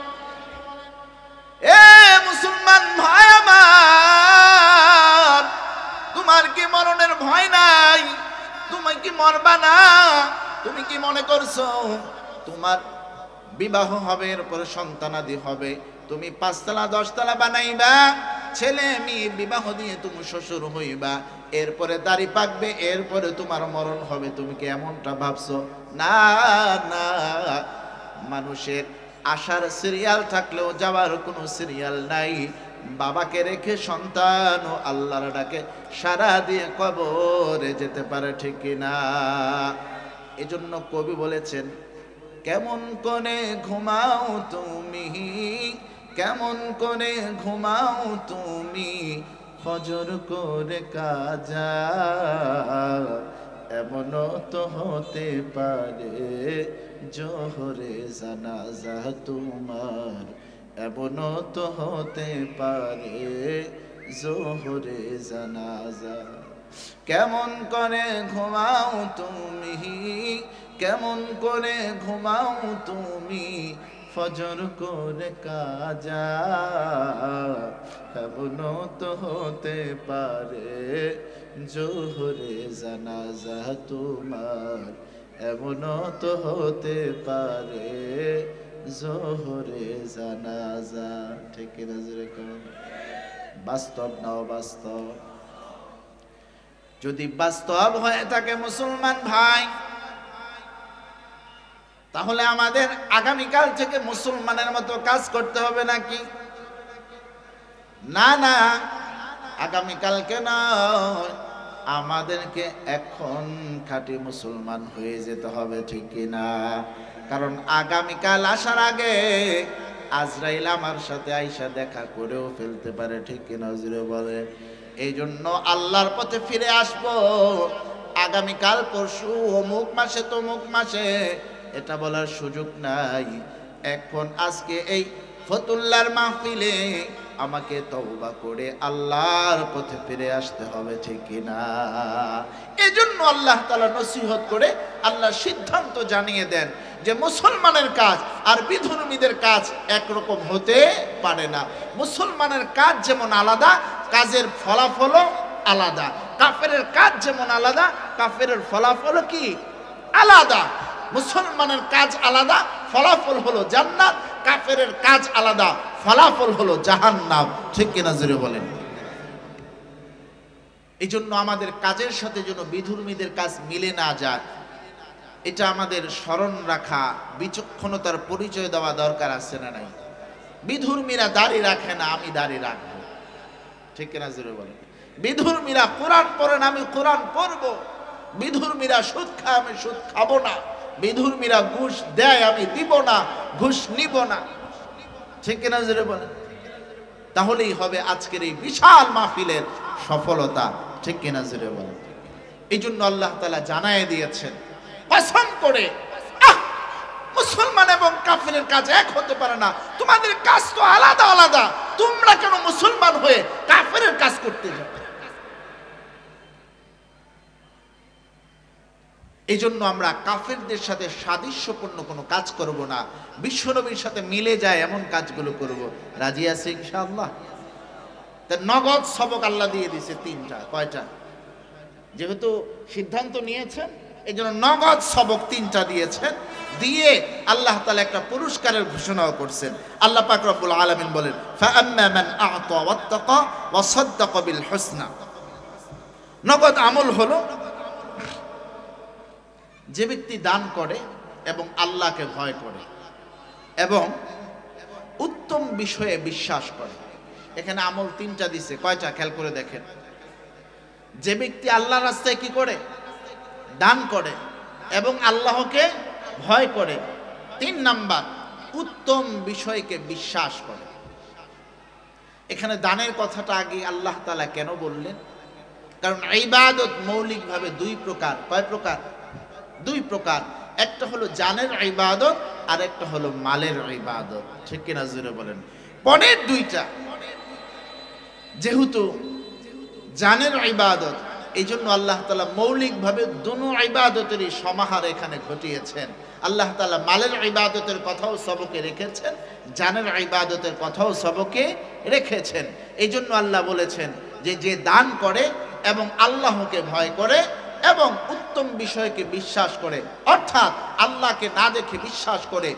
এ মুসলমান ভাই আমার, তোমার কি মরণের ভয় নাই? তুমি কি মরবা না? তুমি কি মনে করছো তোমার বিবাহ হবে, এরপরে সন্তানাদি হবে, তুমি 5 তলা 10 তলা বানাইবা, ছেলে মেয়ে বিবাহ দিয়ে তুমি শ্বশুর হইবা, এরপরে দাড়ি পাকবে, এরপরে তোমার মরণ হবে? তুমি কি এমনটা ভাবছো? না না, মানুষের আসার সিরিয়াল থাকলেও যাওয়ার কোনো সিরিয়াল নাই। বাবাকে রেখে সন্তান ও আল্লাহর ডাকে সারা দিয়ে কবরে যেতে পারে, ঠিক কিনা। এজন্য কবি বলেছেন কেমন করে ঘুমাও তুমি, কেমন করে ঘুমাও তুমি, ফজর করে কাজা, এমনও তো হতে পারে জোহরে জানাজা তোমার, এমনও তো হতে পারে জোহরে জানাজা। কেমন করে ঘুমাও তুমি, কেমন করে ঘুমাও তুমি, ফজর করে কাজা, এমনও তো হতে পারে জোহরে জানাজা তোমার, এমনও তো হতে পারে জোহরে জানাজা, ঠিক কিনা জোরে কোন। বাস্তব নাও বাস্তব। যদি বাস্তব হয়ে থাকে মুসলমান ভাই, তাহলে আমাদের আগামীকাল থেকে মুসলমানের মতো কাজ করতে হবে নাকি? না না, আগামীকালকে নয়, আমাদেরকে এখন খাঁটি মুসলমান হয়ে যেতে হবে, ঠিক কিনা। কারণ আগামীকাল আসার আগে আজরাইল আমার সাথে আইসা দেখা করেও ফেলতে পারে, ঠিক কিনা জুড়ে বলে। এই জন্য আল্লাহর পথে ফিরে আসবো আগামীকাল পরশু অমুক মাসে তমুক মাসে, এটা বলার সুযোগ নাই। এখন আজকে এই ফতুল্লার মাহফিলে আমাকে তওবা করে আল্লাহর পথে ফিরে আসতে হবে, ঠিক কিনা। এজন্য আল্লাহ তাআলা নসিহত করে আল্লাহ সিদ্ধান্ত জানিয়ে দেন যে মুসলমানের কাজ আর বিধর্মীদের কাজ একরকম হতে পারে না। মুসলমানের কাজ যেমন আলাদা, কাজের ফলাফলও আলাদা। কাফেরের কাজ যেমন আলাদা, কাফেরের ফলাফলও কি আলাদা। মুসলমানের কাজ আলাদা, ফলাফল হলো জান্নাত। কাফেরের কাজ আলাদা, ফলাফল হলো জাহান্নাম, ঠিক কিনা জোরে বলেন। এই জন্য আমাদের কাজের সাথে যেন বিধর্মীদের কাজ মিলে না যায়। এটা আমাদের স্মরণ রাখা, বিচক্ষণতার পরিচয় দেওয়া দরকার আছে না নাই? বিধর্মীরা দাড়ি রাখে না, আমি দাড়ি রাখবো, ঠিক কিনা জোরে বলেন? বিধর্মীরা কোরআন পড়েন, আমি কোরআন পড়বো। বিধর্মীরা সুদ খায়, আমি সুদ খাবো না। বিধর্মীরা ঘুষ দেয়, আমি দিব না, ঘুষ নিব না, ঠিক কিনা জোরে বলেন? তাহলেই হবে আজকের এই বিশাল মাহফিলের সফলতা, ঠিক কিনা জোরে বলেন? এই জন্য আল্লাহ তাআলা জানায় দিয়েছেন কসম করে, মুসলমান এবং কাফিরের কাজ এক হতে পারে না, তোমাদের কাজ তো আলাদা আলাদা, তোমরা কেন মুসলমান হয়ে কাফিরের কাজ করতে যাও? এই জন্য আমরা কাফেরদের সাথে সাদৃশ্যপূর্ণ কোনো কাজ করব না, বিশ্বনবীর সাথে মিলে যায় এমন কাজগুলো করব। রাজি আছে ইনশাআল্লাহ? তা নগদ সবক আল্লাহ দিয়ে দিয়েছে তিনটা। কয়টা? যেহেতু সিদ্ধান্ত নিয়েছেন এই জন্য নগদ সবক তিনটা দিয়েছেন, দিয়ে আল্লাহ তাআলা একটা পুরস্কারের ঘোষণাও করছেন। আল্লাহ পাক রব্বুল আলামিন বলেন, ফাআম্মা মান আ'তা ওয়াত্তাকা ওয়া সাদ্দাকা বিল হুসনা। নগদ আমল হলো যে ব্যক্তি দান করে এবং আল্লাহকে ভয় করে এবং উত্তম বিষয়ে বিশ্বাস করে। এখানে আমল তিনটা দিছে। কয়টা? খেয়াল করে দেখেন। যে ব্যক্তি আল্লাহর রাস্তায় কি করে? দান করে এবং আল্লাহকে ভয় করে। 3 নাম্বার, উত্তম বিষয়কে বিশ্বাস করে। এখানে দানের কথাটা আগে আল্লাহ তাআলা কেন বললেন? কারণ ইবাদত মৌলিকভাবে 2 প্রকার। কয় প্রকার? 2 প্রকার। একটা হলো জানের ইবাদত আর একটা হলো মালের ইবাদত, ঠিক কিনা জোরে বলেন? পনের 2টা। যেহেতু জানের ইবাদত, এই জন্য আল্লাহ তাআলা মৌলিকভাবে দুনো ইবাদতেরই সমাহার এখানে ঘটিয়েছেন। আল্লাহ তাআলা মালের ইবাদতের কথাও সবকে রেখেছেন, জানের ইবাদতের কথাও সবকে রেখেছেন। এই জন্য আল্লাহ বলেছেন যে যে দান করে এবং আল্লাহকে ভয় করে এবং উত্তম বিষয়কে বিশ্বাস করে, অর্থাৎ আল্লাহকে না দেখে বিশ্বাস করে,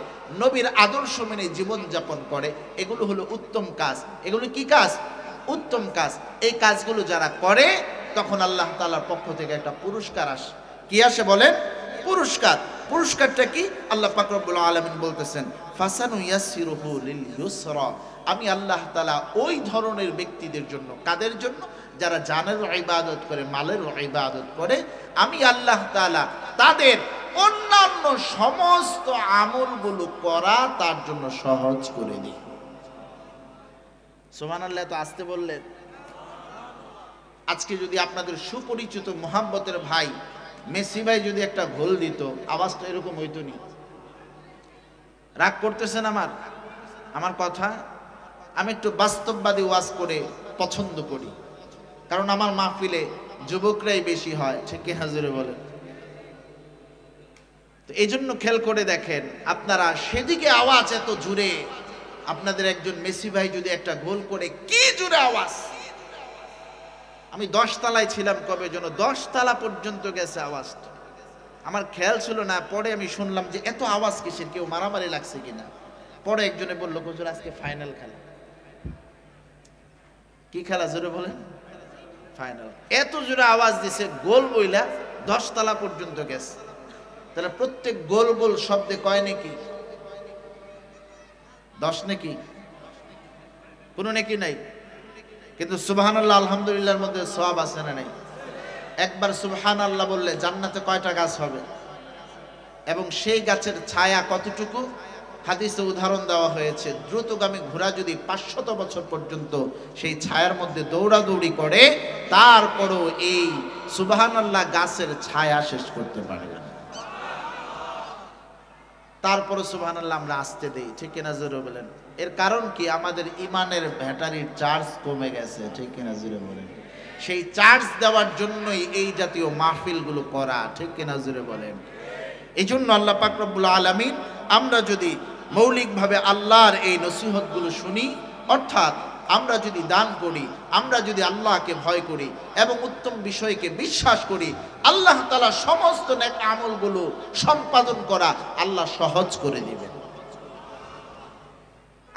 নবীর আদর্শ মেনে জীবনযাপন করে, এগুলো হলো উত্তম কাজ। এগুলো কি কাজ? উত্তম কাজ। এই কাজগুলো যারা করে তখন আল্লাহ তাআলার পক্ষ থেকে একটা পুরস্কার আসে। কি আসে বলেন? পুরস্কার। পুরস্কারটা কি? আল্লাহ পাক রব্বুল আলামিন বলতেছেন, ফাসানুয়াসসিরুহু লিল ইউসরা। আমি আল্লাহ তাআলা ওই ধরনের ব্যক্তিদের জন্য, কাদের জন্য? যারা জানের ইবাদত করে, মালের ইবাদত করে, আমি আল্লাহ তাআলা তাদের অন্যান্য সমস্ত আমলগুলো করা তার জন্য সহজ করে দিই। সুবহানাল্লাহ। তো আসতে বললেন। আজকে যদি আপনাদের সুপরিচিত মোহাব্বতের ভাই মেসি ভাই যদি একটা গোল দিত, আওয়াজ তো এরকম হইতো নি। রাগ করতেছেন আমার কথা? আমি একটু বাস্তববাদী ওয়াজ করে পছন্দ করি, কারণ আমার মাহফিলে যুবকরাই বেশি হয়, ঠিক কি হাজুরে বলেন? তো এই জন্য খেয়াল করে দেখেন, আপনারা সেদিকে আওয়াজ এত জুড়ে, আপনাদের একজন মেসি ভাই যদি একটা গোল করে, কি জুড়ে আওয়াজ! আমি 10 তলায় ছিলাম, কবে যেন 10 তলা পর্যন্ত গেছে আওয়াজটা। আমার খেয়াল ছিল না, পরে আমি শুনলাম যে এত আওয়াজ কিসের, কেউ মারামারি লাগছে কিনা। পরে একজনে বললো, হুজুর আজকে ফাইনাল খেলা। কি খেলা জোরে বলেন? ফাইনাল। এত জোরে আওয়াজ দিছে, গোল বইলা 10 তলা পর্যন্ত গেছে। তাহলে প্রত্যেক গোল গোল শব্দে কয় নাকি? 10 নাকি? কোনো নাকি নাই? কিন্তু সুবহানাল্লাহ আলহামদুলিল্লাহর মধ্যে সওয়াব আছে না নাই? একবার সুবহানাল্লাহ বললে জান্নাতে কয়টা গাছ হবে এবং সেই গাছের ছায়া কতটুকু? হাদিসে উদাহরণ দেওয়া হয়েছে, দ্রুতগামী ঘোড়া যদি 500 বছর পর্যন্ত সেই ছায়ার মধ্যে দৌড়াদৌড়ি করে, তারপরও এই সুবহানাল্লাহ গাছের ছায়া শেষ করতে পারে না। তারপরে সুবহানাল্লাহ আমরা আসতে দেই, ঠিক কিনা জোরে বলেন? এর কারণ কি? আমাদের ইমানের ব্যাটারির চার্জ কমে গেছে, ঠিক কিনা জোরে বলেন? সেই চার্জ দেওয়ার জন্যই এই জাতীয় মাহফিলগুলো করা, ঠিক কিনা জোরে বলেন? এই জন্য আল্লাহ পাক রব্বুল আলামিন, আমরা যদি মৌলিকভাবে আল্লাহর এই নসিহতগুলো শুনি, অর্থাৎ আমরা যদি দান করি, আমরা যদি আল্লাহকে ভয় করি এবং উত্তম বিষয়কে বিশ্বাস করি, আল্লাহ তাআলা সমস্ত নেক আমলগুলো সম্পাদন করা আল্লাহ সহজ করে দিবেন।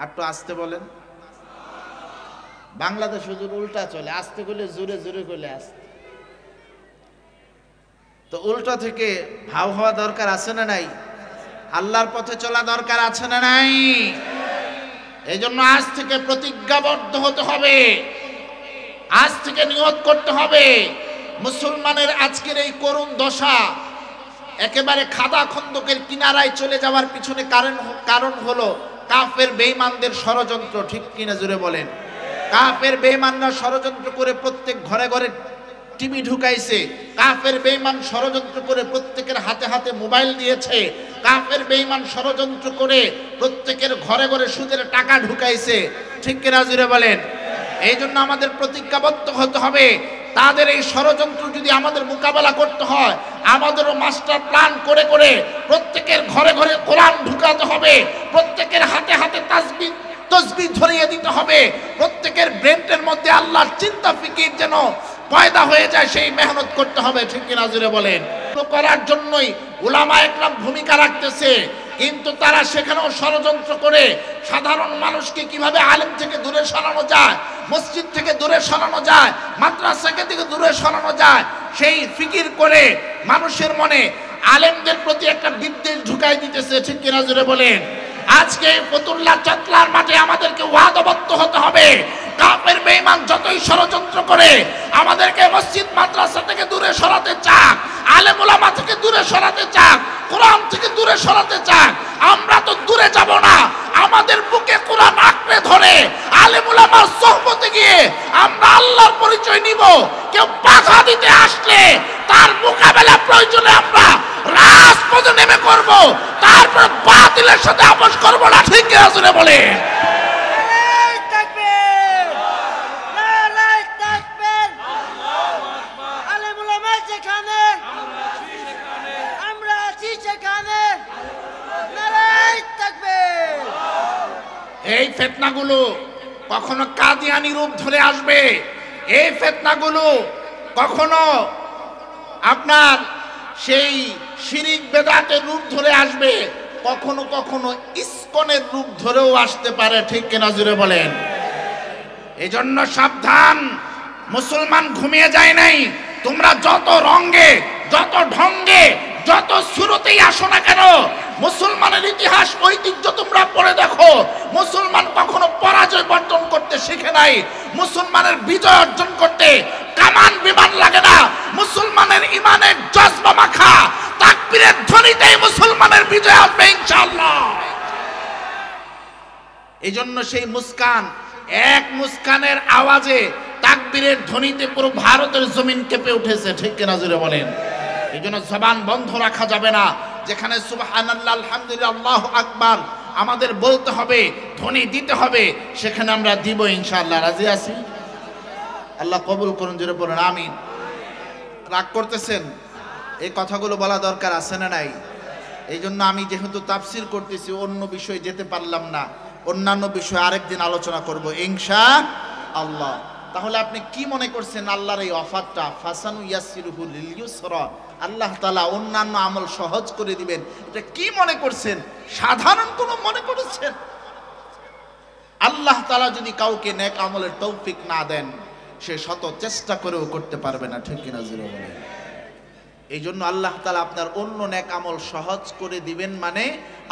আর তো আসতে বলেন। বাংলাদেশ হুজুর উল্টা চলে, আসতে করলে জোরে জোরে করলে আসতে। তো উল্টো থেকে ভাও হওয়া দরকার আছে না নাই? আল্লাহর পথে চলা দরকার আছে না নাই? এই জন্য আজ থেকে প্রতিজ্ঞাবদ্ধ হতে হবে, আজ থেকে নিয়ত করতে হবে মুসলমানের আজকের এই করুণ দশা একেবারে খাদা খন্দকের কিনারায় চলে যাওয়ার পিছনে কারণ হলো কাফের বেঈমানদের ষড়যন্ত্র। ঠিক কিনা জুড়ে বলেন? কাফের বেঈমানরা ষড়যন্ত্র করে প্রত্যেক ঘরে ঘরে টিভি ঢুকাইছে, কাফের বেঈমান ষড়যন্ত্র করে প্রত্যেকের হাতে হাতে মোবাইল দিয়েছে, কাফের বেঈমান ষড়যন্ত্র করে প্রত্যেকের ঘরে ঘরে সুদের টাকা ঢুকাইছে। ঠিক কিনা জুড়ে বলেন? এই জন্য আমাদের প্রতিজ্ঞাবদ্ধ হতে হবে, তাদের এই ষড়যন্ত্র যদি আমাদের মোকাবেলা করতে হয়, আমাদেরও মাস্টার প্ল্যান করে করে প্রত্যেকের ঘরে ঘরে কোরআন ঢুকাতে হবে, প্রত্যেকের হাতে হাতে তাসবিহ ধরিয়ে দিতে হবে, প্রত্যেকের ব্রেনের মধ্যে আল্লাহর চিন্তা ফিকির যেন পয়দা হয়ে যায়, সেই মেহনত করতে হবে। ঠিক কিনা জুড়ে বলেন? করার জন্যই উলামা একরাম ভূমিকা রাখতেছে, কিন্তু তারা সেখানেও ষড়যন্ত্র করে সাধারণ মানুষকে কিভাবে আলেম থেকে দূরে সরানো যায়, মসজিদ থেকে দূরে সরানো যায়, মাদ্রাসা থেকে দূরে সরানো যায়, সেই ফিকির করে মানুষের মনে আলেমদের প্রতি একটা বিদ্বেষ ঢুকাই দিতেছে। ঠিক কিনা জুড়ে বলেন? আজকে ফতুল্লাহ চটলার মাঠে আমাদেরকে ওয়াদাবদ্ধ হতে হবে, কাফের বেঈমান যতই ষড়যন্ত্র করে আমাদেরকে মসজিদ মাদ্রাসা থেকে দূরে সরাতে চাক, আলেম ওলামা থেকে দূরে সরাতে চাক, কোরআন থেকে দূরে সরাতে চাক, আমরা তো দূরে যাব না, আমাদের বুকে কোরআন আঁকড়ে ধরে আলেম ওলামার সোহবতে গিয়ে আমরা আল্লাহর পরিচয় নিব। কেউ বাধা দিতে আসলে তার মোকাবেলা প্রয়োজনে আমরা রাজপথে নেমে করব, তারপর বাতিলের সাথে আপোষ করব না। ঠিক আছে বলে এই ফিতনাগুলো কখনো কাদিয়ানি রূপ ধরে আসবে, এই ফিতনাগুলো কখনো আপনার সেই শিরিক বেদাতের রূপ ধরে আসবে, কখনো কখনো ইসকনের রূপ ধরেও আসতে পারে। ঠিক কিনা জুড়ে বলেন? এই জন্য সাবধান, মুসলমান ঘুমিয়ে যায় নাই। তোমরা যত রঙে, যত ঢঙ্গে, যত সুরতেই আসো না কেন, মুসলমানের ইতিহাস ঐতিহ্য তোমরা পড়ে দেখো, মুসলমান কখনো পরাজয় বর্জন করতে শিখে নাই, মুসলমানের বিজয় অর্জন করতে কামান বিমান লাগে না, মুসলমানের ইমানের জজবা মাখা তাকবীরের ধ্বনিতেই মুসলমানের বিজয় আসবে ইনশাআল্লাহ। এই জন্য সেই মুস্কান, এক মুস্কানের আওয়াজে তাকবীরের ধ্বনিতে পুরো ভারতের জমিন কেঁপে উঠেছে। ঠিক কিনা জুড়ে বলেন? এই জন্য জবান বন্ধ রাখা যাবে না, যেখানে সুবহানাল্লাহ আলহামদুলিল্লাহ আল্লাহু আকবার আমাদের বলতে হবে, ধ্বনি দিতে হবে, সেখানে আমরা দিব ইনশাআল্লাহ। রাজি আছি? আল্লাহ কবুল করুন, জোরে বলুন আমিন। রাগ করতেছেন? এই কথাগুলো বলা দরকার আছে না নাই? এই জন্য আমি যেহেতু তাফসির করতেছি অন্য বিষয়ে যেতে পারলাম না, অন্যান্য বিষয়ে আরেকদিন আলোচনা করব ইনশাআল্লাহ। তাহলে আপনি কি মনে করছেন আল্লাহর এই অফারটা ফাসানু ইয়াসিরুহু লিল ইউসরা, আল্লাহ তাআলা অন্যান্য আমল সহজ করে দিবেন, এটা কি মনে করছেন? সাধারণ কোনো মনে করেছেন? আল্লাহ তাআলা যদি কাউকে নেক আমলের তৌফিক না দেন, সে শত চেষ্টা করেও করতে পারবে না। ঠিক কিনা জোরে বলেন? এই জন্য আল্লাহ তাআলা আপনার অন্য নেক আমল সহজ করে দিবেন, মানে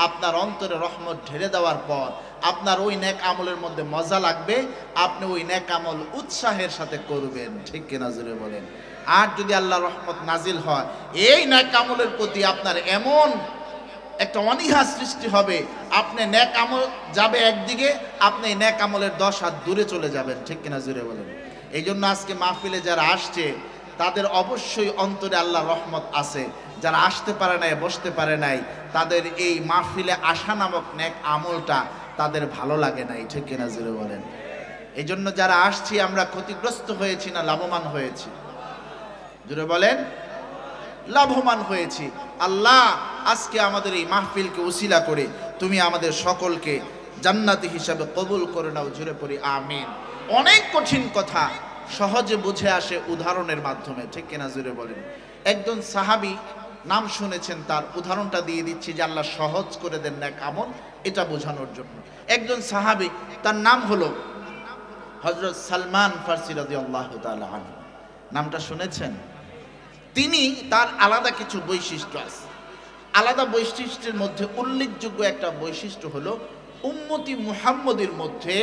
আপনার অন্তরে রহমত ঢেলে দেওয়ার পর আপনার ওই নেক আমলের মধ্যে মজা লাগবে, আপনি ওই নেক আমল উৎসাহের সাথে করবেন। ঠিক কিনা জোরে বলেন? আর যদি আল্লাহ রহমত নাজিল হয়, এই নেক আমলের প্রতি আপনার এমন একটা অনীহা সৃষ্টি হবে, আপনি নেক আমল যাবে একদিকে, আপনি নেক আমলের 10 হাত দূরে চলে যাবেন। ঠিক কিনা জোরে বলেন? এই জন্য আজকে মাহফিলে যারা আসছে তাদের অবশ্যই অন্তরে আল্লাহর রহমত আছে, যারা আসতে পারে নাই, বসতে পারে নাই, তাদের এই মাহফিলে আসা নামক নেক আমলটা তাদের ভালো লাগে নাই। ঠিক কিনা জোরে বলেন? এই জন্য যারা আসছি আমরা ক্ষতিগ্রস্ত হয়েছি না লাভবান হয়েছি? জোরে বলেন? লাভবান হয়েছি। আল্লাহ আজকে আমাদের এই মাহফিলকে উসিলা করে তুমি আমাদের সকলকে জান্নাতি হিসাবে কবুল করে নাও। জোরে পড়ি আমিন। অনেক কঠিন কথা সহজে বুঝে আসে উদাহরণের মাধ্যমে। ঠিক কিনা জোরে বলেন? একজন সাহাবী, নাম শুনেছেন, তার উদাহরণটা দিয়ে দিচ্ছি যে আল্লাহ সহজ করে দেন নেক আমল, এটা বোঝানোর জন্য। একজন সাহাবী, তার নাম হলো হযরত সালমান ফারসি রাদিয়াল্লাহু তাআলা আনহু। নামটা শুনেছেন? তিনি তার আলাদা কিছু বৈশিষ্ট্য আছে। আলাদা বৈশিষ্ট্যের মধ্যে উল্লেখযোগ্য একটা বৈশিষ্ট্য হলো উম্মতি মুহাম্মদের মধ্যে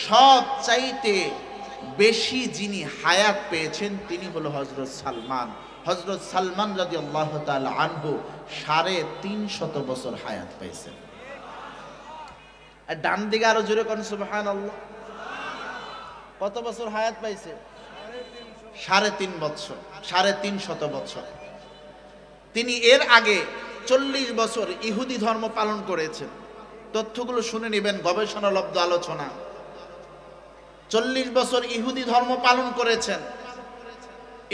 সবচাইতে বেশি যিনি হায়াত পেয়েছেন তিনি হলো হযরত সালমান। হযরত সালমান রাদিয়াল্লাহু তাআলা আনহু 350 বছর হায়াত পেয়েছেন। আর ডান দিকে আরো জোরে কোন সুবহানাল্লাহ। কত বছর হায়াত পাইছে? 3.5 বছর, 350 বছর। তিনি এর আগে 40 বছর ইহুদি ধর্ম পালন করেছেন। তথ্যগুলো শুনে নেবেন, গবেষণালব্ধ আলোচনা। 40 বছর ইহুদি ধর্ম পালন করেছেন।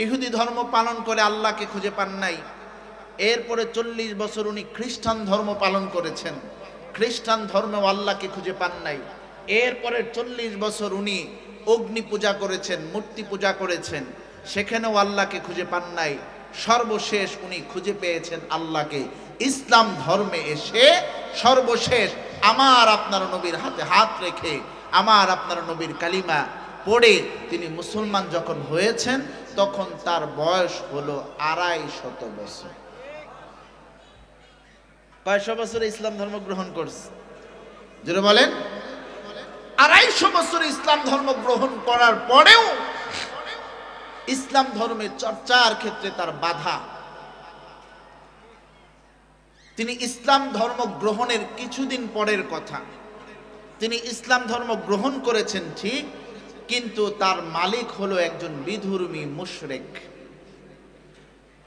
ইহুদি ধর্ম পালন করে আল্লাহকে খুঁজে পান নাই। এরপরে 40 বছর উনি খ্রিস্টান ধর্ম পালন করেছেন। খ্রিস্টান ধর্মেও আল্লাহকে খুঁজে পান নাই। এরপরে 40 বছর উনি অগ্নি পূজা করেছেন, মূর্তি পূজা করেছেন, সেখানেও আল্লাহকে খুঁজে পান নাই। সর্বশেষ উনি খুঁজে পেয়েছেন আল্লাহকে ইসলাম ধর্মে এসে। সর্বশেষ আমার আপনার নবীর হাতে হাত রেখে আমার আপনার নবীর কালিমা পড়ে তিনি মুসলমান যখন হয়েছেন তখন তার বয়স হলো 250 বছর। কয়শো বছরে ইসলাম ধর্ম গ্রহণ করছে? যেটা বলেন 250 বছর ইসলাম ধর্ম গ্রহণ করার পরেও ইসলাম ধর্মের চর্চার ক্ষেত্রে তার বাধা। তিনি ইসলাম ধর্ম গ্রহণের কিছুদিন পরের কথা, তিনি ইসলাম ধর্ম গ্রহণ করেছেন ঠিক, কিন্তু তার মালিক হলো একজন বিধর্মী মুশরিক।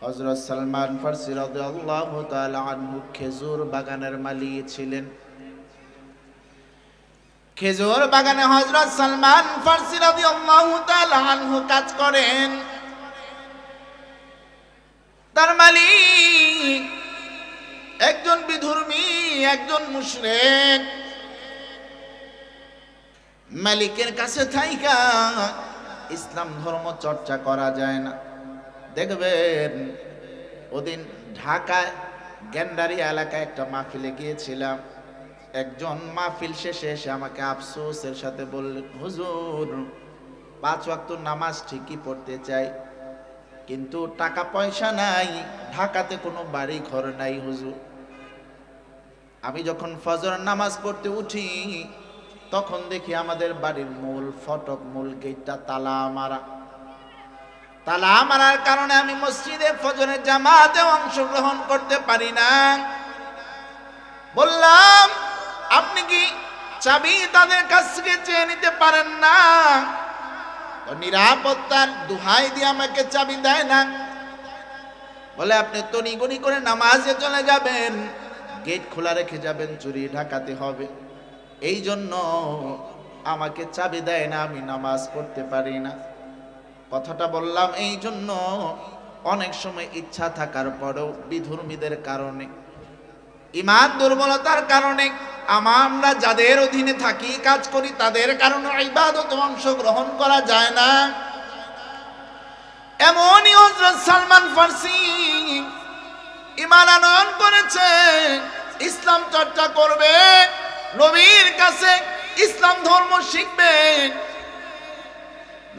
হযরত সালমান ফারসি রাদিয়াল্লাহু তাআলা আনহু খেজুর বাগানের মালিক ছিলেন। খেজুর বাগানে হযরত সালমান ফারসি রাদিয়াল্লাহু তাআলা আনহু কাজ করেন। তার মালিক একজন বিধর্মী, একজন মুশরিক। মালিকের কাছে থাইকা ইসলাম ধর্ম চর্চা করা যায় না। দেখবেন ওদিন ঢাকায় গেন্ডারি এলাকায় একটা মাহফিলে গিয়েছিলাম। একজন মাহফিল শেষে এসে আমাকে আফসোসের সাথে বললেন, হুজুর 5 ওয়াক্ত নামাজ ঠিকই পড়তে চাই, কিন্তু টাকা পয়সা নাই, ঢাকাতে কোনো বাড়ি ঘর নাই হুজুর। আমি যখন ফজর নামাজ পড়তে উঠি তখন দেখি আমাদের বাড়ির মূল ফটক, মূল গেটটা তালা মারা। তালা মারার কারণে আমি মসজিদে ফজরের জামাতে অংশগ্রহণ করতে পারি না। বললাম, আপনি কি চাবি তাদের কাছ থেকে চেয়ে নিতে পারেন না? তো নিরাপত্তার দোহাই দিয়ে আমাকে চাবি দেয় না। বলে, আপনি তড়িঘড়ি করে নামাজে চলে যাবেন, গেট খোলা রেখে যাবেন, চুরি ডাকাতি হবে, এই জন্য আমাকে চাবি দেয় না, আমি নামাজ পড়তে পারি না। কথাটা বললাম এই জন্য, অনেক সময় ইচ্ছা থাকার পরেও বিধর্মীদের কারণে, ঈমান দুর্বলতার কারণে, আমরা যাদের অধীনে থাকি, কাজ করি, তাদের কারণে ইবাদতে অংশগ্রহণ করা যায় না। এমনই হযরত সালমান ফারসি ঈমান আনয়ন করেছে, ইসলাম চর্চা করবে, নবীর কাছে ইসলাম ধর্ম শিখবে।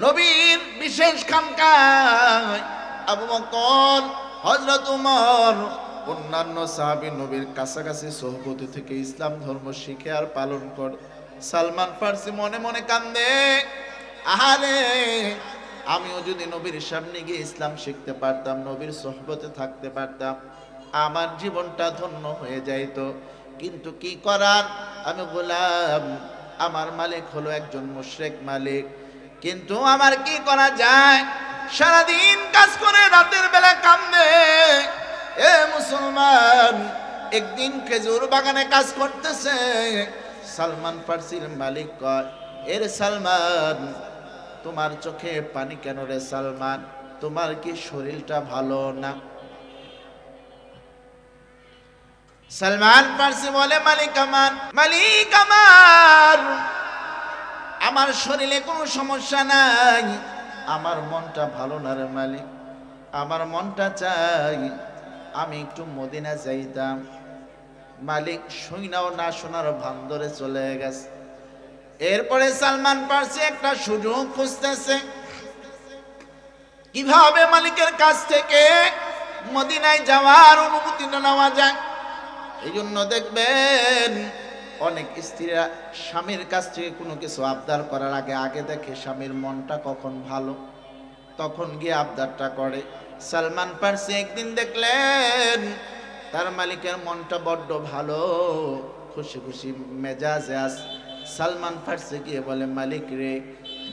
নবীর বিশেষ খানকায় আবু বকর, হযরত উমর, অন্যান্য সাহাবী নবীর কাছাকাছি সোহবত থেকে ইসলাম ধর্ম শিখে আর পালন করে। সালমান ফারসি মনে মনে কান্দে, আহারে আমিও যদি নবীর সামনে গিয়ে ইসলাম শিখতে পারতাম, নবীর সোহবতে থাকতে পারতাম, আমার জীবনটা ধন্য হয়ে যাইত। কিন্তু কি করার, আমি গোলাম, আমার মালিক হলো একজন মুশরিক মালিক। কিন্তু আমার কি করা যায়? সারাদিন কাজ করে রাতের বেলা কান্দে। এ মুসলমান, একদিন খেজুর বাগানে কাজ করতেছে, সালমান ফারসির মালিক কয়, এর সালমান, তোমার চোখে পানি কেন রে সালমান? তোমার কি শরীরটা ভালো না? সালমান ফারসি বলে, মালিক আমার, আমার শরীরে কোনো সমস্যা নাই, আমার মনটা ভালো না রে মালিক, আমার মনটা চাই আমি একটু মদিনা যাইতাম। মালিক শুনাও না শোনার ভান ধরে চলে গেছে। এরপরে সালমান ফারসি একটা সুযোগ খুঁজতেছে। কিভাবে মালিকের কাছ থেকে মদিনায় যাওয়ার অনুমতি নেওয়া যায়। এই জন্য দেখবেন অনেক স্ত্রীরা স্বামীর কাছ থেকে কোনো কিছু আবদার করার আগে আগে দেখে স্বামীর মনটা কখন ভালো, তখন গিয়ে আবদারটা করে। সালমান ফার্সি একদিন দেখলেন তার মালিকের মনটা বড্ড ভালো, খুশি খুশি মেজাজে আছে। সালমান ফার্সি গিয়ে বলে, মালিক রে,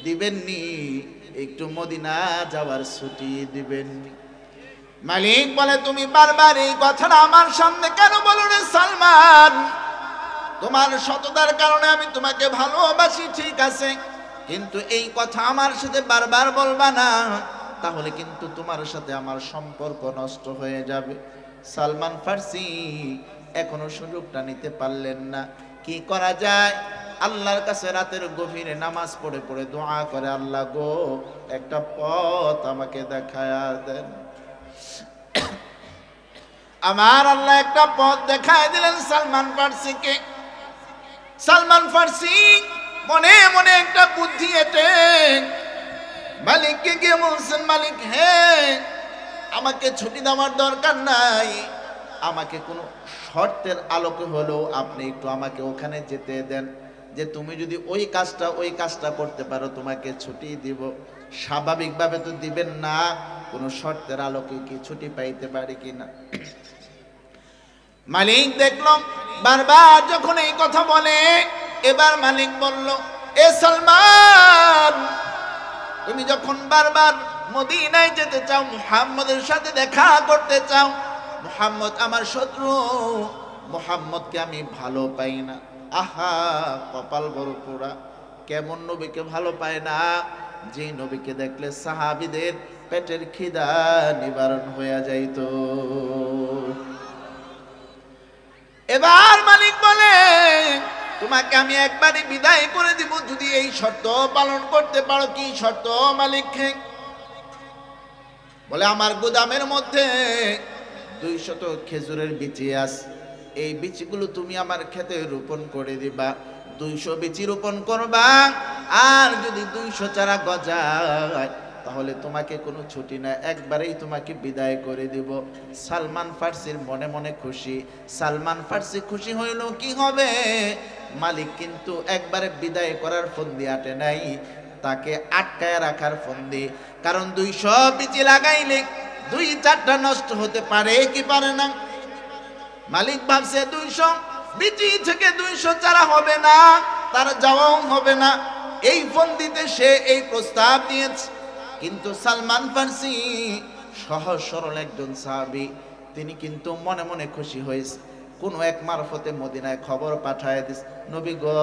দিবেননি একটু মদিনা যাওয়ার ছুটি দিবেননি? মালিক বলে, তুমি বারবার এই কথাটা আমার সামনে কেন বলো রে সালমান? তোমার সততার কারণে আমি তোমাকে ভালোবাসি, ঠিক আছে, কিন্তু এই কথা আমার সাথে বারবার বলবা না, তাহলে কিন্তু তোমার সাথে আমার সম্পর্ক নষ্ট হয়ে যাবে। সালমান ফার্সি এখনো সুযোগটা নিতে পারলেন না। কি করা যায়? আল্লাহর কাছে রাতের গভীরে নামাজ পড়ে পড়ে দোয়া করে, আল্লাহ গো, একটা পথ আমাকে দেখায়া দেন। আমার আল্লাহ একটা পথ দেখায় দিলেন সালমান ফার্সিকে। সালমান ফার্সি মনে মনে একটা বুদ্ধি এঁটে মালিককে গিয়ে বলছেন, মালিক হে, আমাকে ছুটি দেওয়ার দরকার নাই, আমাকে কোনো শর্তের আলোকে হলেও আপনি একটু আমাকে ওখানে যেতে দেন, যে তুমি যদি ওই কাজটা করতে পারো তোমাকে ছুটি দিব। স্বাভাবিকভাবে তো দিবেন না, কোনো শর্তের আলোকে কি ছুটি পাইতে পারি কিনা। মালিক দেখলাম বারবার যখন এই কথা বলে, এবার মালিক বলল, এ সালমান, তুমি যখন বারবার মদিনায় যেতে চাও, মুহাম্মদের সাথে দেখা করতে চাও, মুহাম্মদ আমার শত্রু, মুহাম্মদকে আমি ভালো পাই না। আহা, কপাল বড় পোড়া, কেমন নবীকে ভালো পায় না, যে নবীকে দেখলে সাহাবীদের পেটের খিদা নিবারণ হয়ে যাইত। এবার মালিক বলে, তোমাকে আমি একবারই বিদায় করে দিব যদি এই শর্ত পালন করতে পারো। কি শর্ত মালিক? বলে, আমার গুদামের মধ্যে 200 খেজুরের বিচি আছে, এই বিচিগুলো তুমি আমার ক্ষেতে রোপণ করে দিবা। 200 বিচি রোপণ করবা, আর যদি 200 চারা গজায় তাহলে তোমাকে কোনো ছুটি না, একবারেই তোমাকে বিদায় করে দিব। সালমান ফার্সির মনে মনে খুশি। সালমান ফার্সি খুশি হইল, কি হবে, মালিক কিন্তু একবারে বিদায় করার ফন্দি আটে নাই, তাকে আটকায় রাখার ফন্দি। কারণ 200 বিচি লাগাইলে 2-4টা নষ্ট হতে পারে কি পারে না? মালিক ভাবছে 200 বিচি থেকে 200 চারা হবে না, তার যাওয়াও হবে না, এই ফন্দিতে সে এই প্রস্তাব দিয়েছে। কিন্তু সালমান ফার্সি সহজ সরল একজন সাহাবী, তিনি কিন্তু মনে মনে খুশি হয়েছে। কোনো এক মারফতে মদিনায় খবর পাঠায় দিস, নবী গো,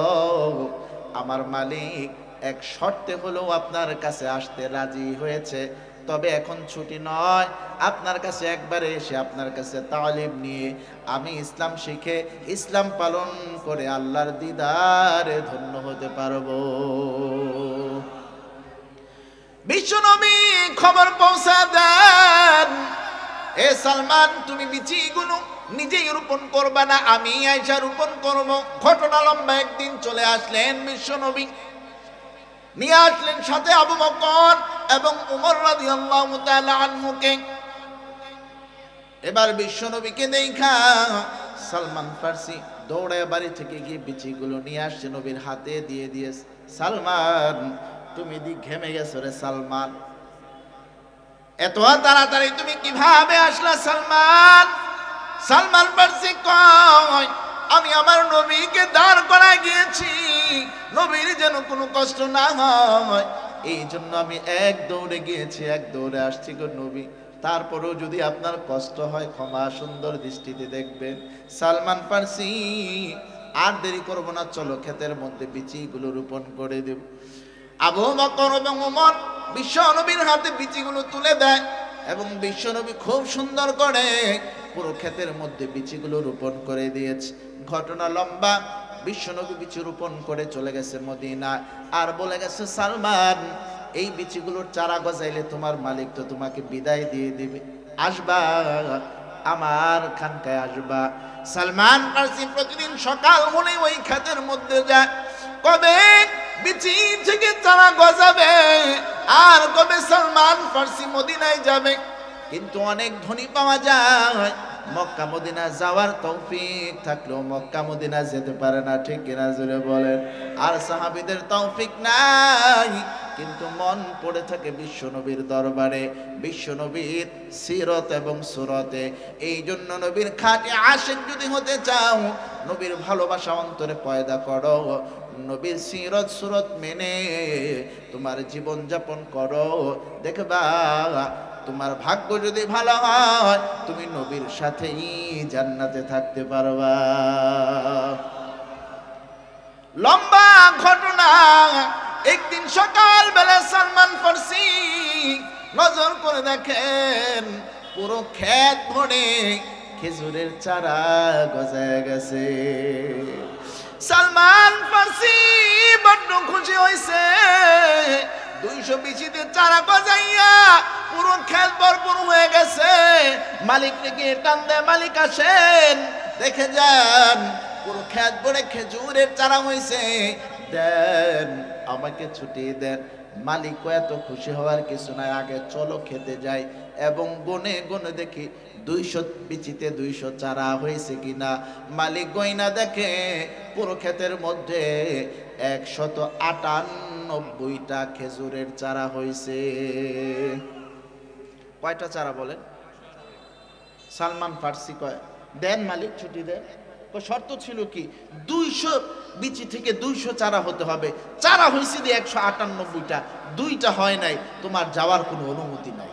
আমার মালিক এক শর্তে হলেও আপনার কাছে আসতে রাজি হয়েছে, তবে এখন ছুটি নয়, আপনার কাছে একবারে এসে আপনার কাছে তালিম নিয়ে আমি ইসলাম শিখে ইসলাম পালন করে আল্লাহর দিদারে ধন্য হতে পারবো। বিশ্বনবী খবর পৌঁছা দেন, এ সালমান, তুমি বিচিগুলো নিজেই রোপণ করবা না, আমি আয়েশা রোপণ করব। ঘটনা লম্বা। একদিন চলে আসলেন বিশ্বনবী, নিয়ে আসলেন সাথে আবু বকর এবং উমর রাদিয়াল্লাহু তাআলা আনহুকে। এবার বিশ্বনবীকে দেখা সালমান ফার্সি দৌড়ায় বাড়ি থেকে গিয়ে বিচিগুলো নিয়ে আসছে, নবীর হাতে দিয়ে দিয়েছে। সালমান, তুমি ঘেমে গেছো রে সালমান, এত তাড়াতাড়ি তুমি কিভাবে আসলা সালমান? সালমান ফার্সি কয়, আমি আমার নবীকে দাঁড় করায় গিয়েছি, নবীর যেন কোনো কষ্ট না হয়, এই জন্য আমি এক দৌড়ে গিয়েছি, এক দৌড়ে আসছি গো নবী। তারপরেও যদি আপনার কষ্ট হয় ক্ষমা সুন্দর দৃষ্টিতে দেখবেন। সালমান ফার্সি, আর দেরি করবো না, চলো ক্ষেতের মধ্যে বিচিগুলো রোপণ করে দেব। আবু বকর এবং ওমর বিশ্বনবীর হাতে বিচিগুলো তুলে দেয় এবং বিশ্বনবী খুব সুন্দর করে পুরো ক্ষেতের মধ্যে বিচিগুলো রোপণ করে দিয়েছে। ঘটনা লম্বা। বিশ্বনবী বিচি রোপণ করে চলে গেছে মদিনা, আর বলে গেছে, সালমান, এই বিচিগুলোর চারা গজাইলে তোমার মালিক তো তোমাকে বিদায় দিয়ে দিবে, আসবা আমার খানকায় আসবা। সালমান ফার্সি প্রতিদিন সকাল হলে ওই ক্ষেতের মধ্যে যায়, কবে বিচি থেকে চারা গজাবে আর কবে সালমান ফার্সি মদিনায় যাবে। কিন্তু অনেক ধনী পাওয়া যায়, মক্কা মদিনা যাওয়ার তৌফিক থাকলেও মক্কা মদিনা যেতে পারে না, ঠিক কিনা জোরে বলেন। আর সাহাবীদের তৌফিক নাই, কিন্তু মন পড়ে থাকে বিশ্বনবীর দরবারে, বিশ্বনবীর সিরত এবং সুরতে। এই জন্য নবীর খাঁটি আশিক যদি হতে চাও, নবীর ভালোবাসা অন্তরে পয়দা করো, নবীর সিরত সুরত মেনে তোমার জীবন যাপন করো, দেখবা তোমার ভাগ্য যদি ভালো হয় তুমি নবীর সাথেই জান্নাতে থাকতে পারবা। লম্বা ঘটনা। একদিন সকাল বেলা সালমান ফার্সি নজর করে দেখেন পুরো ক্ষেত ভরে খেজুরের চারা গজায় গেছে। সালমান ফার্সি বড্ড খুশি হয়েছে। 200 বিচিতে চারা গজাইয়া পুরো ক্ষেত ভরপুর হয়ে গেছে। মালিক রেখে টান দেয়, মালিক আসেন দেখে যান পুরো ক্ষেত ভরে খেজুরের চারা হয়েছে, দেন আমাকে ছুটি দেন। মালিক এত খুশি হওয়ার কিছু নাই, আগে চলো খেতে যাই এবং গনে গনে দেখি 200 বিচিতে 200 চারা হয়েছে কিনা। মালিক গয়না দেখে পুরো ক্ষেতের মধ্যে 198টা খেজুরের চারা হয়েছে। কয়টা চারা বলেন? সালমান ফার্সি কয় দেন মালিক ছুটি দেন। শর্ত ছিল কি 200 বিচি থেকে 200 চারা হতে হবে। চারা হয়েছে দিয়ে 198টা, 2টা হয় নাই, তোমার যাওয়ার কোনো অনুমতি নাই।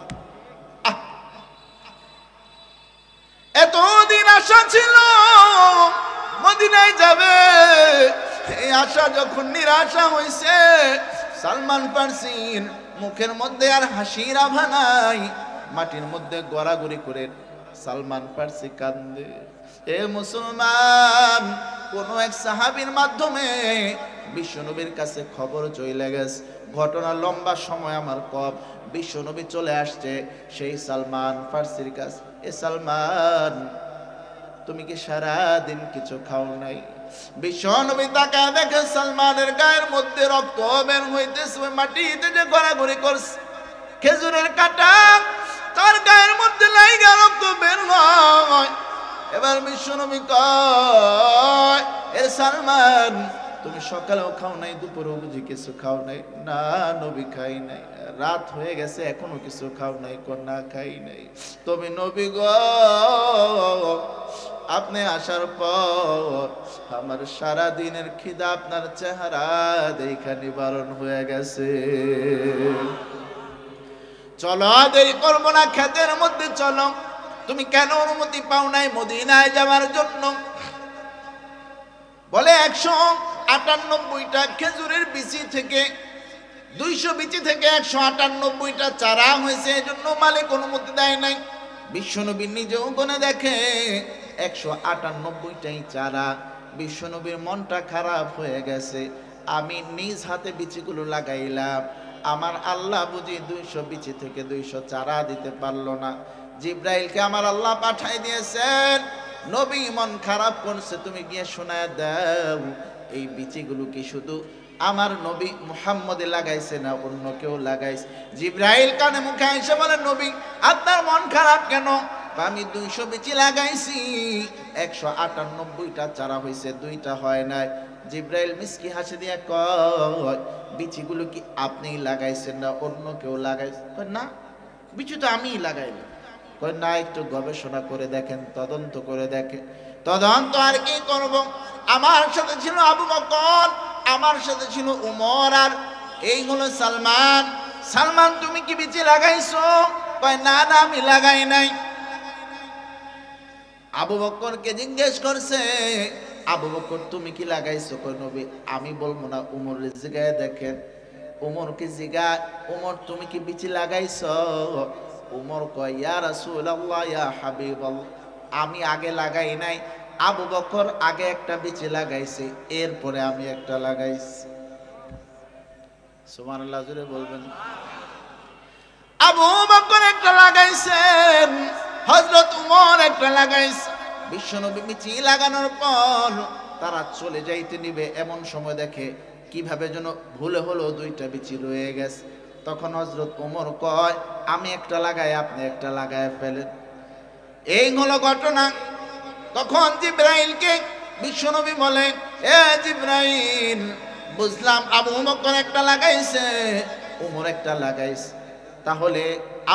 এতদিন আশা ছিল মদিনায় যাবে, এই আশা যখন নিরাশা হয়েছে, সালমান ফার্সির মুখের মধ্যে আর হাসির আভা নাই, মাটির মধ্যে গড়াগড়ি করে সালমান ফার্সি কান্দে। এ মুসলমান, কোন এক সাহাবীর মাধ্যমে বিশ্বনবীর কাছে খবর চলে গেছে। ঘটনা লম্বা সময় আমার কম। বিশ্বনবী চলে আসছে সেই সালমান ফার্সির কাছে। এ সালমান, তুমি কি সারা দিন কিছু খাও নাই? বিশ্বনবী তাকায় দেখে সালমানের গায়ের মধ্যে রক্ত বের হইতেছে, মাটিতে যে গড়াগড়ি করছে খেজুরের কাঁটা তার গায়ের মধ্যে লাইগা রক্ত বের হয়। এবার বিশ্বনবী কয়, এ সালমান, তুমি সকালেও খাও নাই, দুপুরেও বুঝি কিছু খাও নাই? না নবী, খাই নাই। রাত হয়ে গেছে এখনো কিছু খাও নাই? না খাই নাই। তুমি নবী গো, আপনি আসার পর আমার সারা দিনের খিদা আপনার চেহারা দেখা নিবারণ হয়ে গেছে। চলো, দেরি করবো না, ক্ষেতের মধ্যে চলো। তুমি কেন অনুমতি পাও নাই মদিনায় যাওয়ার জন্য? বলে 198টা খেজুরের বিচি থেকে 200 বিচি থেকে 198টা চারা হয়েছে, এজন্য মালিক অনুমতি দেয় নাই। বিশ্বনবী নিজেও গনে দেখে 198টাই চারা। বিশ্বনবীর মনটা খারাপ হয়ে গেছে। আমি নিজ হাতে বিচিগুলো লাগাইলাম, আমার আল্লাহ বুঝি 200 বিচি থেকে 200 চারা দিতে পারলো না। জিব্রাইলকে আমার আল্লাহ পাঠাই দিয়েছেন, নবী মন খারাপ করছে, তুমি গিয়ে শোনায় দাও এই বিচিগুলো কি শুধু আমার নবী মুহাম্মদে লাগাইছে না অন্য কেউ লাগাইছে? জিব্রাইল কানে মুখে এসে বলে, নবী আপনার মন খারাপ কেন? আমি 200 বিচি লাগাইছি, 198টা চারা হয়েছে, 2টা হয় নাই। জিব্রাইল মিসকি হাসি দিয়ে কয়, বিচিগুলো কি আপনি লাগাইছেন না অন্য কেউ লাগাইছে? না, বিচি তো আমিই লাগাইলাম। কয় না, একটু গবেষণা করে দেখেন, তদন্ত করে দেখেন। তদন্ত আর কি করব? আমার সাথে ছিল আবু বকর, আমার সাথে ছিল উমর, আর এই হলো সালমান। সালমান, তুমি কি বিচি লাগাইছো? কয় না না, আমি লাগাই নাই। আবু বকরকে জিজ্ঞেস করছে, আবু বকর তুমি কি লাগাইছো? কয় নবী আমি বলবো না, উমরের জিগায় দেখেন। উমরকে জিগায়, উমর তুমি কি বিচি লাগাইছো? উমর কয়, ইয়া রাসূলুল্লাহ, ইয়া হাবিবাল্লাহ, আমি আগে লাগাই নাই, আবু বকর আগে একটা বিচি লাগাইছে, এরপরে আমি একটা লাগাইছি। সুবহানাল্লাহ, জোরে বলবেন। আবু বকর একটা লাগাইছেন, হযরত উমর একটা লাগাইছে। বিশ্বনবী বিচি লাগানোর পর তারা চলে যাইতে নিবে, এমন সময় দেখে কিভাবে যেন ভুলে হলো 2টা বিচি রয়ে গেছে। তখন হযরত ওমর কয়, আমি একটা লাগাই আপনি একটা লাগায় ফেলেন। এই হলো ঘটনা। তখন জিবরাইলকে বিশ্বনবী বলেন, এ জিবরাইল, বুঝলাম আবু বকর একটা লাগাইছে, ওমর একটা লাগাইছে, তাহলে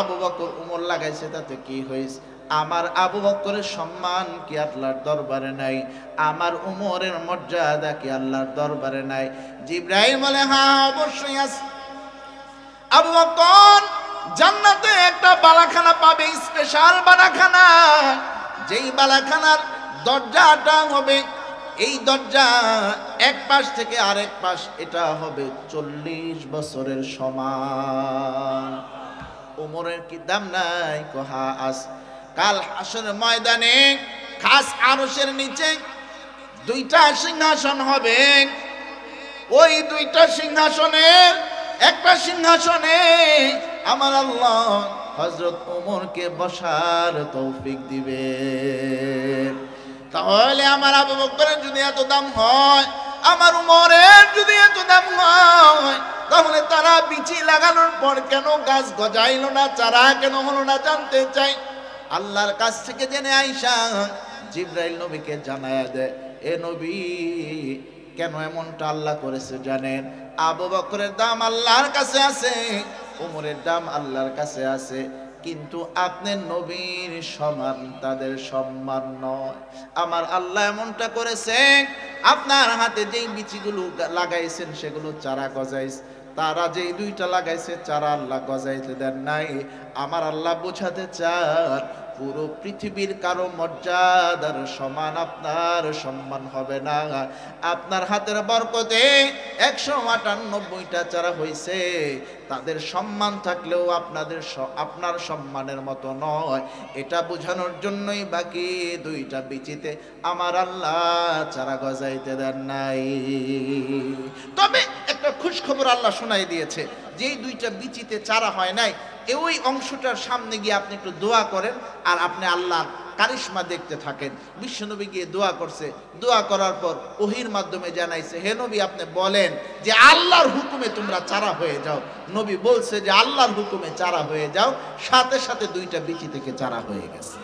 আবু বকর ওমর লাগাইছে তাতে কি হয়েছে? আমার আবু বকরের সম্মান কি আল্লাহর দরবারে নাই? আমার ওমরের মর্যাদা কি আল্লাহর দরবারে নাই? জিবরাইল বলে, হ্যাঁ অবশ্যই আছে। আবু বকর জান্নাতে একটা বালাখানা পাবে, স্পেশাল বালাখানা। যেই বালাখানার দরজাটা হবে, এই দরজা এক পাশ থেকে আরেক পাশ, এটা হবে 40 বছরের সমান। ওমরের কি দাম নাই? কহা আস। কাল হাসরের ময়দানে খাস আরশের নিচে 2টা সিংহাসন হবে। ওই 2টা সিংহাসনের একটা সিংহাসনে আমার আল্লাহ হযরত ওমরকে বসার তৌফিক দিবে। তাহলে আমার আবু বকরের যদি এত দাম হয়, আমার উমরের যদি এত দাম হয়, তাহলে তারা বিচি লাগানোর পর কেন গাছ গজাইলো না, চারা কেন হলো না জানতে চাই। আল্লাহর কাছ থেকে জেনে আইসা জিবরাইল নবীকে জানায়া দেয়, এ নবী, কেন এমনটা আল্লাহ করেছে জানেন? আবু বকরের দাম আল্লাহর কাছে আছে, ওমরের দাম আল্লাহর কাছে আছে, কিন্তু আপনি নবীর সমান তাদের সম্মান নয়। আমার আল্লাহ এমনটা করেছেন, আপনার হাতে যেই বিচিগুলো লাগাইছেন সেগুলো চারা গজাইছে, তারা যেই 2টা লাগাইছে চারা আল্লাহ গজাইতে দেন নাই। আমার আল্লাহ বোঝাতে চান, পুরো পৃথিবীর কারো মর্যাদার সমান আপনার সম্মান হবে না। আপনার হাতের বরকতে 198টা চারা হইছে, তাদের সম্মান থাকলেও আপনার সম্মানের মতো নয়। এটা বোঝানোর জন্যই বাকি 2টা বিচিতে আমার আল্লাহ চারা গজাইতে দেন নাই। তবে একটা খুশ খবর আল্লাহ শোনাই দিয়েছে, যেই 2টা বিচিতে চারা হয় নাই, ওই অংশটার সামনে গিয়ে আপনি একটু দোয়া করেন, আর আপনি আল্লাহর কারিশমা দেখতে থাকেন। বিশ্বনবী গিয়ে দোয়া করছে, দোয়া করার পর ওহির মাধ্যমে জানাইছে, হে নবী, আপনি বলেন যে আল্লাহর হুকুমে তোমরা চারা হয়ে যাও। নবী বলছে যে আল্লাহর হুকুমে চারা হয়ে যাও, সাথে সাথে 2টা বিচি থেকে চারা হয়ে গেছে।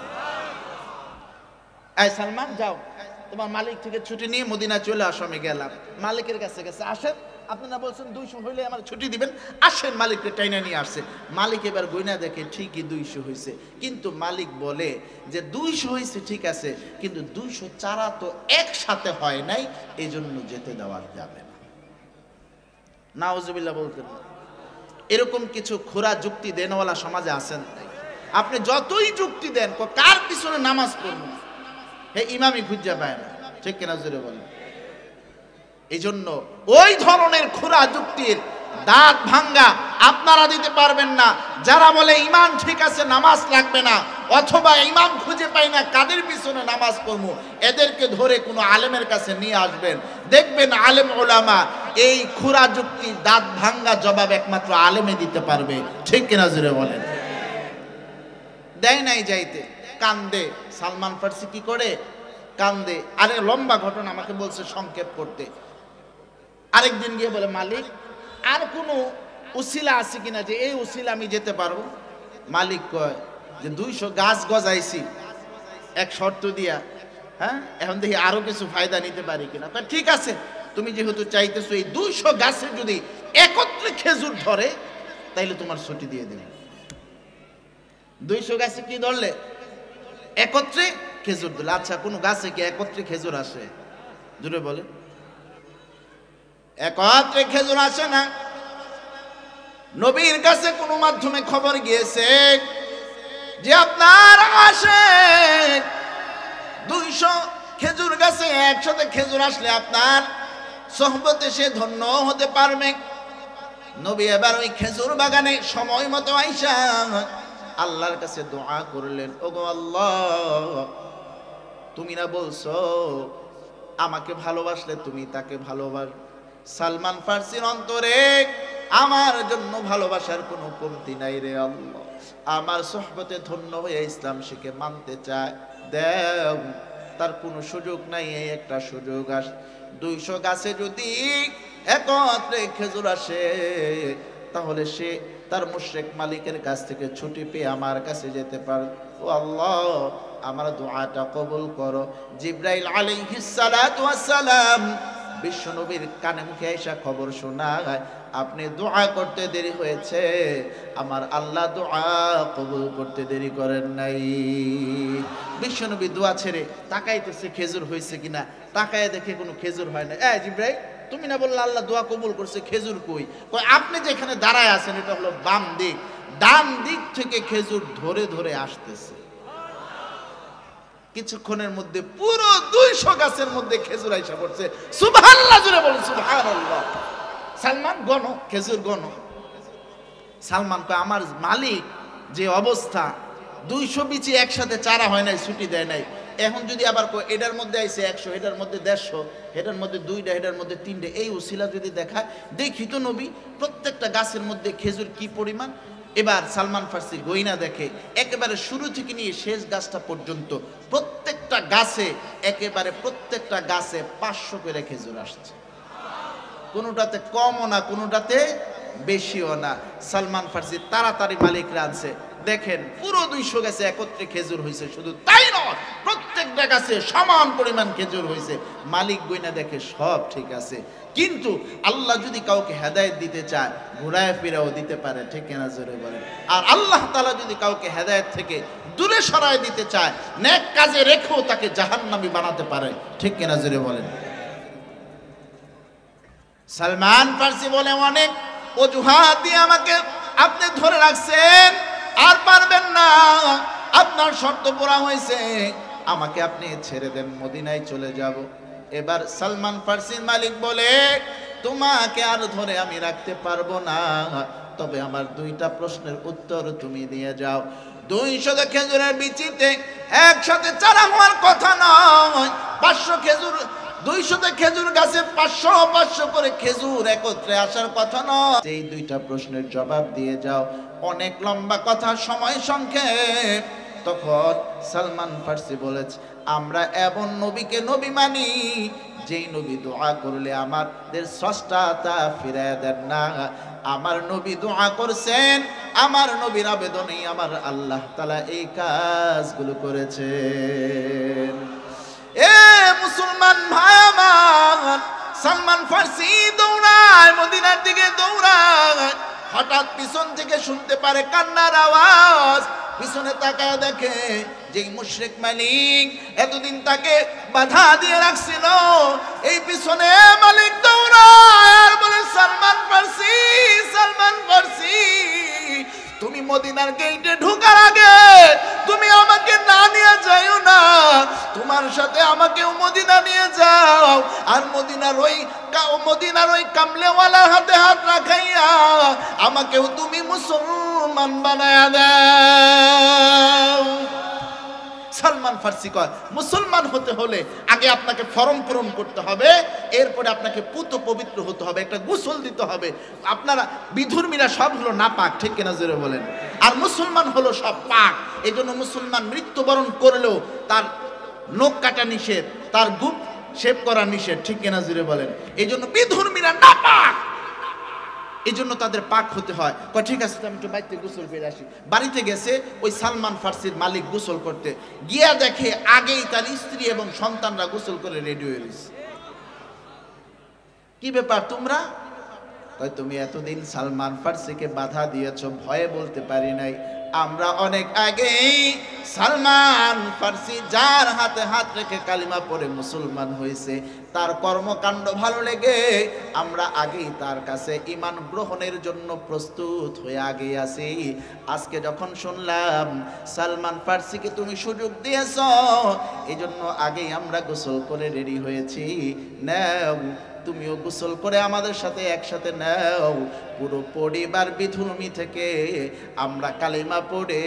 এই সালমান, যাও, তোমার মালিক থেকে ছুটি নিয়ে মদিনা চলে আসো। আমি গেলাম, মালিকের কাছে গেছে, আসেন, আপনারা বলছেন 200 হইলে আমার ছুটি দিবেন, আসেন। মালিককে টাইনা নিয়ে আসছে। মালিক এবার গয়না দেখে ঠিকই 200 হয়েছে, কিন্তু মালিক বলে যে 200 হয়েছে ঠিক আছে, কিন্তু 200 চারা তো একসাথে হয় নাই, এই জন্য যেতে দেওয়া যাবে না। নাউজুবিল্লাহ বলতেন। এরকম কিছু খোরা যুক্তি দেনওয়ালা সমাজে আছেন। আপনি যতই যুক্তি দেন, কার পিছনে নামাজ পড়বেন, হে ইমামই খুঁজে পায় না, ঠিক কিনা জোরে বলেন। এই জন্য ওই ধরনের খোরা যুক্তির দাঁত ভাঙ্গা আপনারা দিতে পারবেন না। যারা বলে ইমান ঠিক আছে, নামাজ লাগবে না, অথবা ইমাম খুঁজে পাই না, কাদের পিছনে নামাজ পড়বো, এদেরকে ধরে কোনো আলেমের কাছে নিয়ে আসবেন, দেখবেন আলেম ওলামা এই খোরা যুক্তি দাঁত ভাঙ্গা জবাব একমাত্র আলেমে দিতে পারবে, ঠিক কিনা জোরে বলেন। দেয় নাই যাইতে, কান্দে। সালমান ফার্সি কি করে? কান্দে। আরে লম্বা ঘটনা, আমাকে বলছে সংক্ষেপ করতে। আরেকদিন গিয়ে বলে, মালিক, আর কোনো উসিলা আছে কিনা যে এই উসিলা আমি যেতে পারবো? মালিক কয় যে 200 গাছ গজাইছি এক শর্ত দিয়া, হ্যাঁ, এখন দেখি আরো কিছু ফায়দা নিতে পারি কিনা। ঠিক আছে, তুমি যেহেতু চাইতেছো এই 200 গাছে যদি একত্রে খেজুর ধরে, তাইলে তোমার ছুটি দিয়ে দেবে। 200 গাছে কি ধরলে? একত্রে খেজুর দিলে। আচ্ছা, কোন গাছে কি একত্রে খেজুর আসে? জুড়ে বলে, একত্রে খেজুর আসে না। নবীর কাছে কোন মাধ্যমে খবর গিয়েছে যে আপনার আসে 200 খেজুর গাছে একসাথে খেজুর আসলে আপনার সোহবতে সে ধন্য হতে পারবে। নবী এবার ওই খেজুর বাগানে সময় মতো আইসা আল্লাহর কাছে দোয়া করলেন, ওগো আল্লাহ, তুমি না বলছো আমাকে ভালোবাসলে তুমি তাকে ভালোবাস। সালমান ফার্সির অন্তরে আমার জন্য ভালোবাসার কোনো কমতি নাই রে আল্লাহ, আমার সোহবতে ধন্য হয়ে ইসলাম শিখে মানতে চায়, দেও, তার কোনো সুযোগ নাই, এই একটা সুযোগ আস। 200 গাছে যদি একত্রে খেজুর আসে, তাহলে সে তার মুশরিক মালিকের কাছ থেকে ছুটি পেয়ে আমার কাছে যেতে পারে। ও আল্লাহ, আমার দোয়াটা কবুল করো। জিবরাইল আলাইহিস সালাতু ওয়াস সালাম বিশ্বনবীর কানে মুখে এসে খবর শোনায়, আপনি দোয়া করতে দেরি হয়েছে, আমার আল্লাহ দোয়া কবুল করতে দেরি করেন নাই। বিশ্বনবী দোয়া ছেড়ে তাকাইতেছে খেজুর হয়েছে কিনা, তাকায় দেখে কোনো খেজুর হয় না। জিবরাইল, তুমি না বললে আল্লাহ দোয়া কবুল করছে, খেজুর কই? কই আপনি যেখানে দাঁড়ায় আছেন এটা হলো বাম দিক, ডান দিক থেকে খেজুর ধরে ধরে আসতেছে। কিছুক্ষণের মধ্যে পুরো 200 গাছের মধ্যে খেজুর আইসা পড়ছে। সুবহানাল্লাহ, জোরে বলুন সুবহানাল্লাহ। সালমান গণ খেজুর গণ। সালমান কয়, আমার মালিক যে অবস্থা, 200 বিচি একসাথে চারা হয় নাই, ছুটি দেয় নাই। এখন যদি আবার এটার মধ্যে আইছে 100, এটার মধ্যে 150, এটার মধ্যে 2টা, এটার মধ্যে 3টে, এই উসিলা যদি দেখায়, দেখি তো নবী প্রত্যেকটা গাছের মধ্যে খেজুর কি পরিমাণ। এবার সালমান ফার্সি গইনা দেখে, একেবারে শুরু থেকে নিয়ে শেষ গাছটা পর্যন্ত প্রত্যেকটা গাছে, একেবারে প্রত্যেকটা গাছে 500 করে খেজুর আসছে। কোনোটাতে কমও না, কোনোটাতে বেশিও না। সালমান ফার্সি তাড়াতাড়ি মালিকরা আনছে, দেখেন পুরো 200 গাছে একত্রে খেজুর হয়েছে। শুধু তাই নয়, প্রত্যেকটা গাছে সমান পরিমাণ খেজুর হয়েছে। মালিক গইনা দেখে সব ঠিক আছে, কিন্তু আল্লাহ যদি কাউকে হেদায়েত দিতে চায় ঘুরায় ফিরাও দিতে পারে, ঠিক কিনা জোরে বলেন। আর আল্লাহ তাআলা যদি কাউকে হেদায়েত থেকে দূরে সরায় দিতে চায়, নেক কাজে রেখেও তাকে জাহান্নামী বানাতে পারে, ঠিক কিনা জোরে বলেন। সালমান ফার্সি বলে, অনেক অজুহাত দিয়ে আমাকে আপনি ধরে রাখছেন, আর পারবেন না, আপনার শর্ত পুরা হয়েছে, আমাকে আপনি ছেড়ে দেন, মদিনায় চলে যাব। এবার সালমান ফার্সির মালিক বলে, তোমাকে আর ধরে আমি রাখতে পারবো না, তবে আমার 2টা প্রশ্নের উত্তর তুমি দিয়ে যাও। 200 খেজুরের বিচিতে একসাথে চারা হওয়ার কথা নয়, 500 খেজুর, 200 খেজুর গাছে 500 করে খেজুর একত্রে আসার কথা নয়। এই 2টা প্রশ্নের জবাব দিয়ে যাও। অনেক লম্বা কথা, সময় সংক্ষেপ। তখন সালমান ফার্সি বলেছে, আমরা এমন নবীকে নবী মানি যেই নবী দোয়া করলে আমাদের স্রষ্টা তা ফিরায় দেন না। আমার নবী দোয়া করছেন, আমার নবীর আবেদনে আমার আল্লাহ তাআলা এই কাজগুলো করেছেন। এ মুসলমান ভাই আমার, সালমান ফার্সি দৌড়ায়, মদিনার দিকে দৌড়ায়। হঠাৎ পিছন থেকে শুনতে পারে কান্নার আওয়াজ। পিছনে তাকায় দেখে যেই মুশরিক মালিক এতদিন তাকে বাধা দিয়ে রাখছিল, এই পিছনে মালিক দৌড়ায় আর বলে, সালমান ফার্সি, সালমান ফার্সি, তুমি মদিনার গেটে ঢোকার আগে তুমি আমাকে না নিয়ে যাইও না, তোমার সাথে আমাকেও মদিনা নিয়ে যাও। আর মদিনার ওই কামলেওয়ালার হাতে হাত রাখাইয়া আমাকেও তুমি মুসলমান বানায়া দাও। সালমান ফার্সি কয়, মুসলমান হতে হলে আগে আপনাকে ফরম পূরণ করতে হবে, এরপরে আপনাকে পুত পবিত্র হতে হবে, একটা গোসল দিতে হবে। আপনারা বিধর্মীরা সব হলো নাপাক, ঠিক কিনা জোরে বলেন। আর মুসলমান হলো সব পাক। এই জন্য মুসলমান মৃত্যুবরণ করলেও তার নখ কাটা নিষেধ, তার গুপ শেভ করা নিষেধ, ঠিক কিনা জোরে বলেন। এই জন্য বিধর্মীরা নাপাক, এই জন্য তাদের পাক হতে হয়। ঠিক আছে, আমি একটু বাড়িতে গোসল করে আসি। বাড়িতে গেছে ওই সালমান ফার্সির মালিক গোসল করতে গিয়া দেখে আগেই তার স্ত্রী এবং সন্তানরা গোসল করে রেডি হয়ে গেছে। কি ব্যাপার তোমরা? তুমি এতদিন সালমান ফার্সিকে বাধা দিয়েছো, ভয়ে বলতে পারি নাই। আমরা অনেক আগেই সালমান ফার্সি যার হাতে হাত রেখে কালিমা পড়ে মুসলমান হয়েছে, তার কর্মকাণ্ড ভালো লেগে আমরা আগেই তার কাছে ঈমান গ্রহণের জন্য প্রস্তুত হয়ে আগে আছি। আজকে যখন শুনলাম সালমান ফার্সিকে তুমি সুযোগ দিয়েছো, এই জন্য আগেই আমরা গোসল করে রেডি হয়েছি। নাও তুমিও গোসল করে আমাদের সাথে একসাথে নাও। পুরো পরিবার বিধর্মী থেকে আমরা কালিমা পড়ে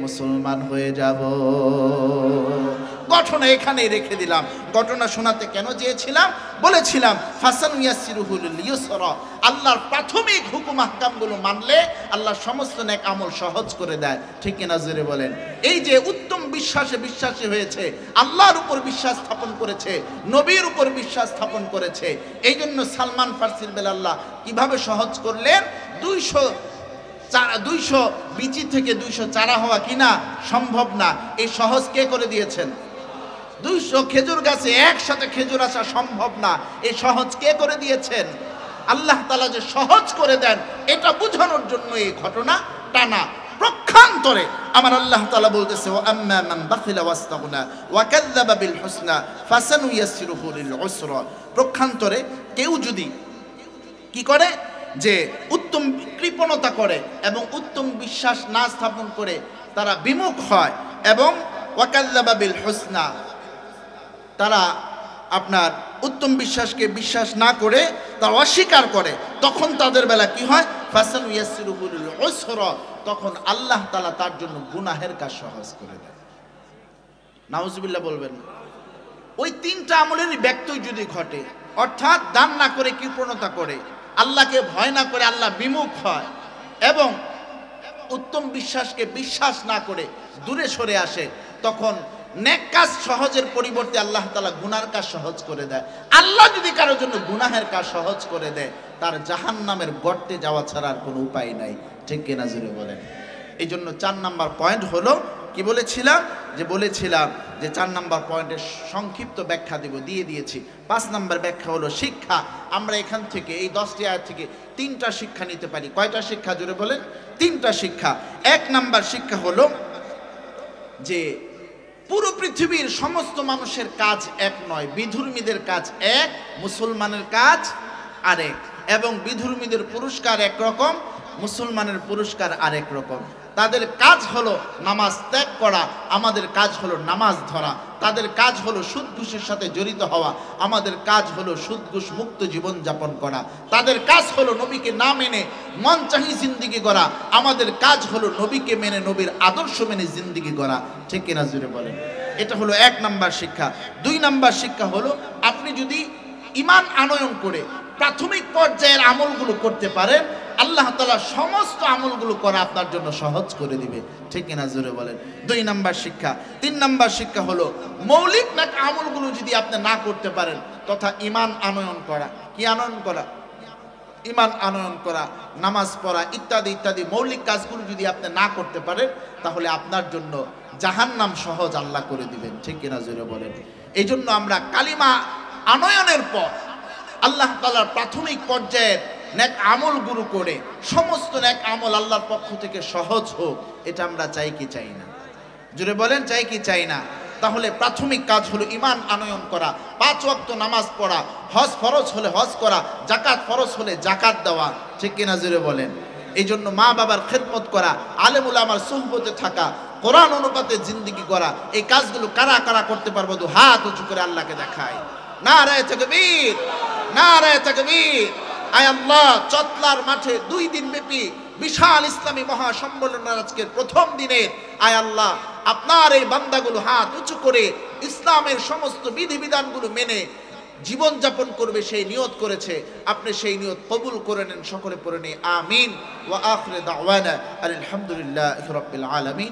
মুসলমান হয়ে যাব। ঘটনা এখানে রেখে দিলাম। ঘটনা শোনাতে কেন চেয়েছিলাম? বলেছিলাম ফাসান ইয়াসিরুহুল ইউসরা, আল্লাহর প্রাথমিক হুকুম আহকামগুলো মানলে আল্লাহ সমস্ত নেক আমল সহজ করে দেয়, ঠিক কিনা জোরে বলেন। এই যে উত্তম বিশ্বাসে বিশ্বাসী হয়েছে, আল্লাহর উপর বিশ্বাস স্থাপন করেছে, নবীর উপর বিশ্বাস স্থাপন করেছে। এই জন্য সালমান ফার্সির বেলাল্লাহ কিভাবে সহজ করলেন? 200 বিচি থেকে 200 চারা হওয়া কিনা সম্ভব না, এই সহজ কে করে দিয়েছেন? 200 খেজুর গাছে একসাথে খেজুর আসা সম্ভব না, এই সহজ কে করে দিয়েছেন? আল্লাহ তাআলা যে সহজ করে দেন এটা বোঝানোর জন্য এই ঘটনা টানা। প্রক্ষান্তরে আমার আল্লাহ তাআলা বলতেছে, ওয়া আম্মা মান বাখিলা ওয়াস্তাগনা ওয়া কাযাবা বিল হুসনা ফাসানুয়াসসিরুহু লিল উসরা। প্রক্ষান্তরে কেউ যদি কি করে, যে উত্তম কৃপণতা করে এবং উত্তম বিশ্বাস না স্থাপন করে তারা বিমুখ হয় এবং ওয়া কাযাবা বিল হুসনা, তারা আপনার উত্তম বিশ্বাসকে বিশ্বাস না করে তারা অস্বীকার করে, তখন তাদের বেলা কি হয়? ফাসানুয়াসসিরুহু লিল উসরা, তখন আল্লাহ তাআলা তার জন্য গুনাহের কাজ সহজ করে দেন। নাউজুবিল্লাহ বলবেন। ওই তিনটা আমলেরই ব্যত্যয় যদি ঘটে, অর্থাৎ দান না করে কৃপণতা করে, আল্লাহকে ভয় না করে আল্লাহ বিমুখ হয় এবং উত্তম বিশ্বাসকে বিশ্বাস না করে দূরে সরে আসে, তখন নেক কাজ সহজের পরিবর্তে আল্লাহ তাআলা গুনার কাজ সহজ করে দেয়। আল্লাহ যদি কারোর জন্য গুনাহের কাজ সহজ করে দেয়, তার জাহান্নামের গর্তে যাওয়া ছাড়া আর কোনো উপায় নাই। ঠিক কিনা জোরে বলেন? এই জন্য 4 নাম্বার পয়েন্ট হলো, কি বলেছিলাম? বলেছিলাম যে 4 নাম্বার পয়েন্টের সংক্ষিপ্ত ব্যাখ্যা দিয়ে দিয়েছি। 5 নাম্বার ব্যাখ্যা হলো শিক্ষা। আমরা এখান থেকে এই 10টি আয়াত থেকে 3টা শিক্ষা নিতে পারি। কয়টা শিক্ষা জোরে বলেন? 3টা শিক্ষা। 1 নাম্বার শিক্ষা হলো যে পুরো পৃথিবীর সমস্ত মানুষের কাজ এক নয়, বিধর্মীদের কাজ এক, মুসলমানের কাজ আরেক, এবং বিধর্মীদের পুরস্কার একরকম, মুসলমানের পুরস্কার আরেক রকম। তাদের কাজ হলো নামাজ ত্যাগ করা, আমাদের কাজ হলো নামাজ ধরা। তাদের কাজ হলো সুদ ঘুষের সাথে জড়িত হওয়া, আমাদের কাজ হলো সুদ ঘুষ মুক্ত জীবন যাপন করা। তাদের কাজ হলো নবীকে না মেনে মন চাহি জিন্দিগি করা, আমাদের কাজ হলো নবীকে মেনে নবীর আদর্শ মেনে জিন্দিগি করা। ঠিক কিনা জুড়ে বলেন? এটা হলো 1 নাম্বার শিক্ষা। 2 নাম্বার শিক্ষা হলো, আপনি যদি ঈমান আনয়ন করে প্রাথমিক পর্যায়ের আমলগুলো করতে পারেন, আল্লাহ তাআলা সমস্ত আমলগুলো করা আপনার জন্য সহজ করে দিবে। ঠিক কিনা জোরে বলেন? 2 নাম্বার শিক্ষা। 3 নাম্বার শিক্ষা হলো, মৌলিক নেক আমলগুলো যদি আপনি না করতে পারেন, তথা ঈমান আনয়ন করা। কি আনয়ন করা? ঈমান আনয়ন করা, নামাজ পড়া ইত্যাদি ইত্যাদি মৌলিক কাজগুলো যদি আপনি না করতে পারেন, তাহলে আপনার জন্য জাহান্নাম সহজ আল্লাহ করে দিবেন। ঠিক কিনা জোরে বলেন? এই জন্য আমরা কালিমা আনয়নের পর আল্লাহ তাআলার প্রাথমিক পর্যায়ের নেক আমলগুলো করে সমস্ত নেক আমল আল্লাহর পক্ষ থেকে সহজ হোক, এটা আমরা চাই কি চাই না? জোরে বলেন, চাই কি চাই না? তাহলে প্রাথমিক কাজ হলো ঈমান আনয়ন করা, 5 ওয়াক্ত নামাজ পড়া, হজ ফরজ হলে হজ করা, যাকাত ফরজ হলে যাকাত দেওয়া। ঠিক কিনা জোরে বলেন? এই জন্য মা বাবার খেদমত করা, আলেম উলামার সুহবতে থাকা, কোরআন অনুপাতে জিন্দেগি করা, এই কাজগুলো কারা কারা করতে পারবো? তো হাত উঁচু করে আল্লাহকে দেখায়। নারায়ে তাকবীর, নারায়ে তাকবীর। আয় আল্লাহ, চতলার মাঠে 2 দিন ব্যাপী বিশাল ইসলামী মহাসম্মেলনের আজকের প্রথম দিনে আয় আল্লাহ, আপনার এই বান্দাগুলো হাত উঁচু করে ইসলামের সমস্ত বিধিবিধানগুলো মেনে জীবন যাপন করবে সেই নিয়ত করেছে। আপনি সেই নিয়ত কবুল করে নেন। সকলে পড়ে নিন আমিন। ওয়া আখিরু দাওয়ানা আলহামদুলিল্লাহি রাব্বিল আলামিন।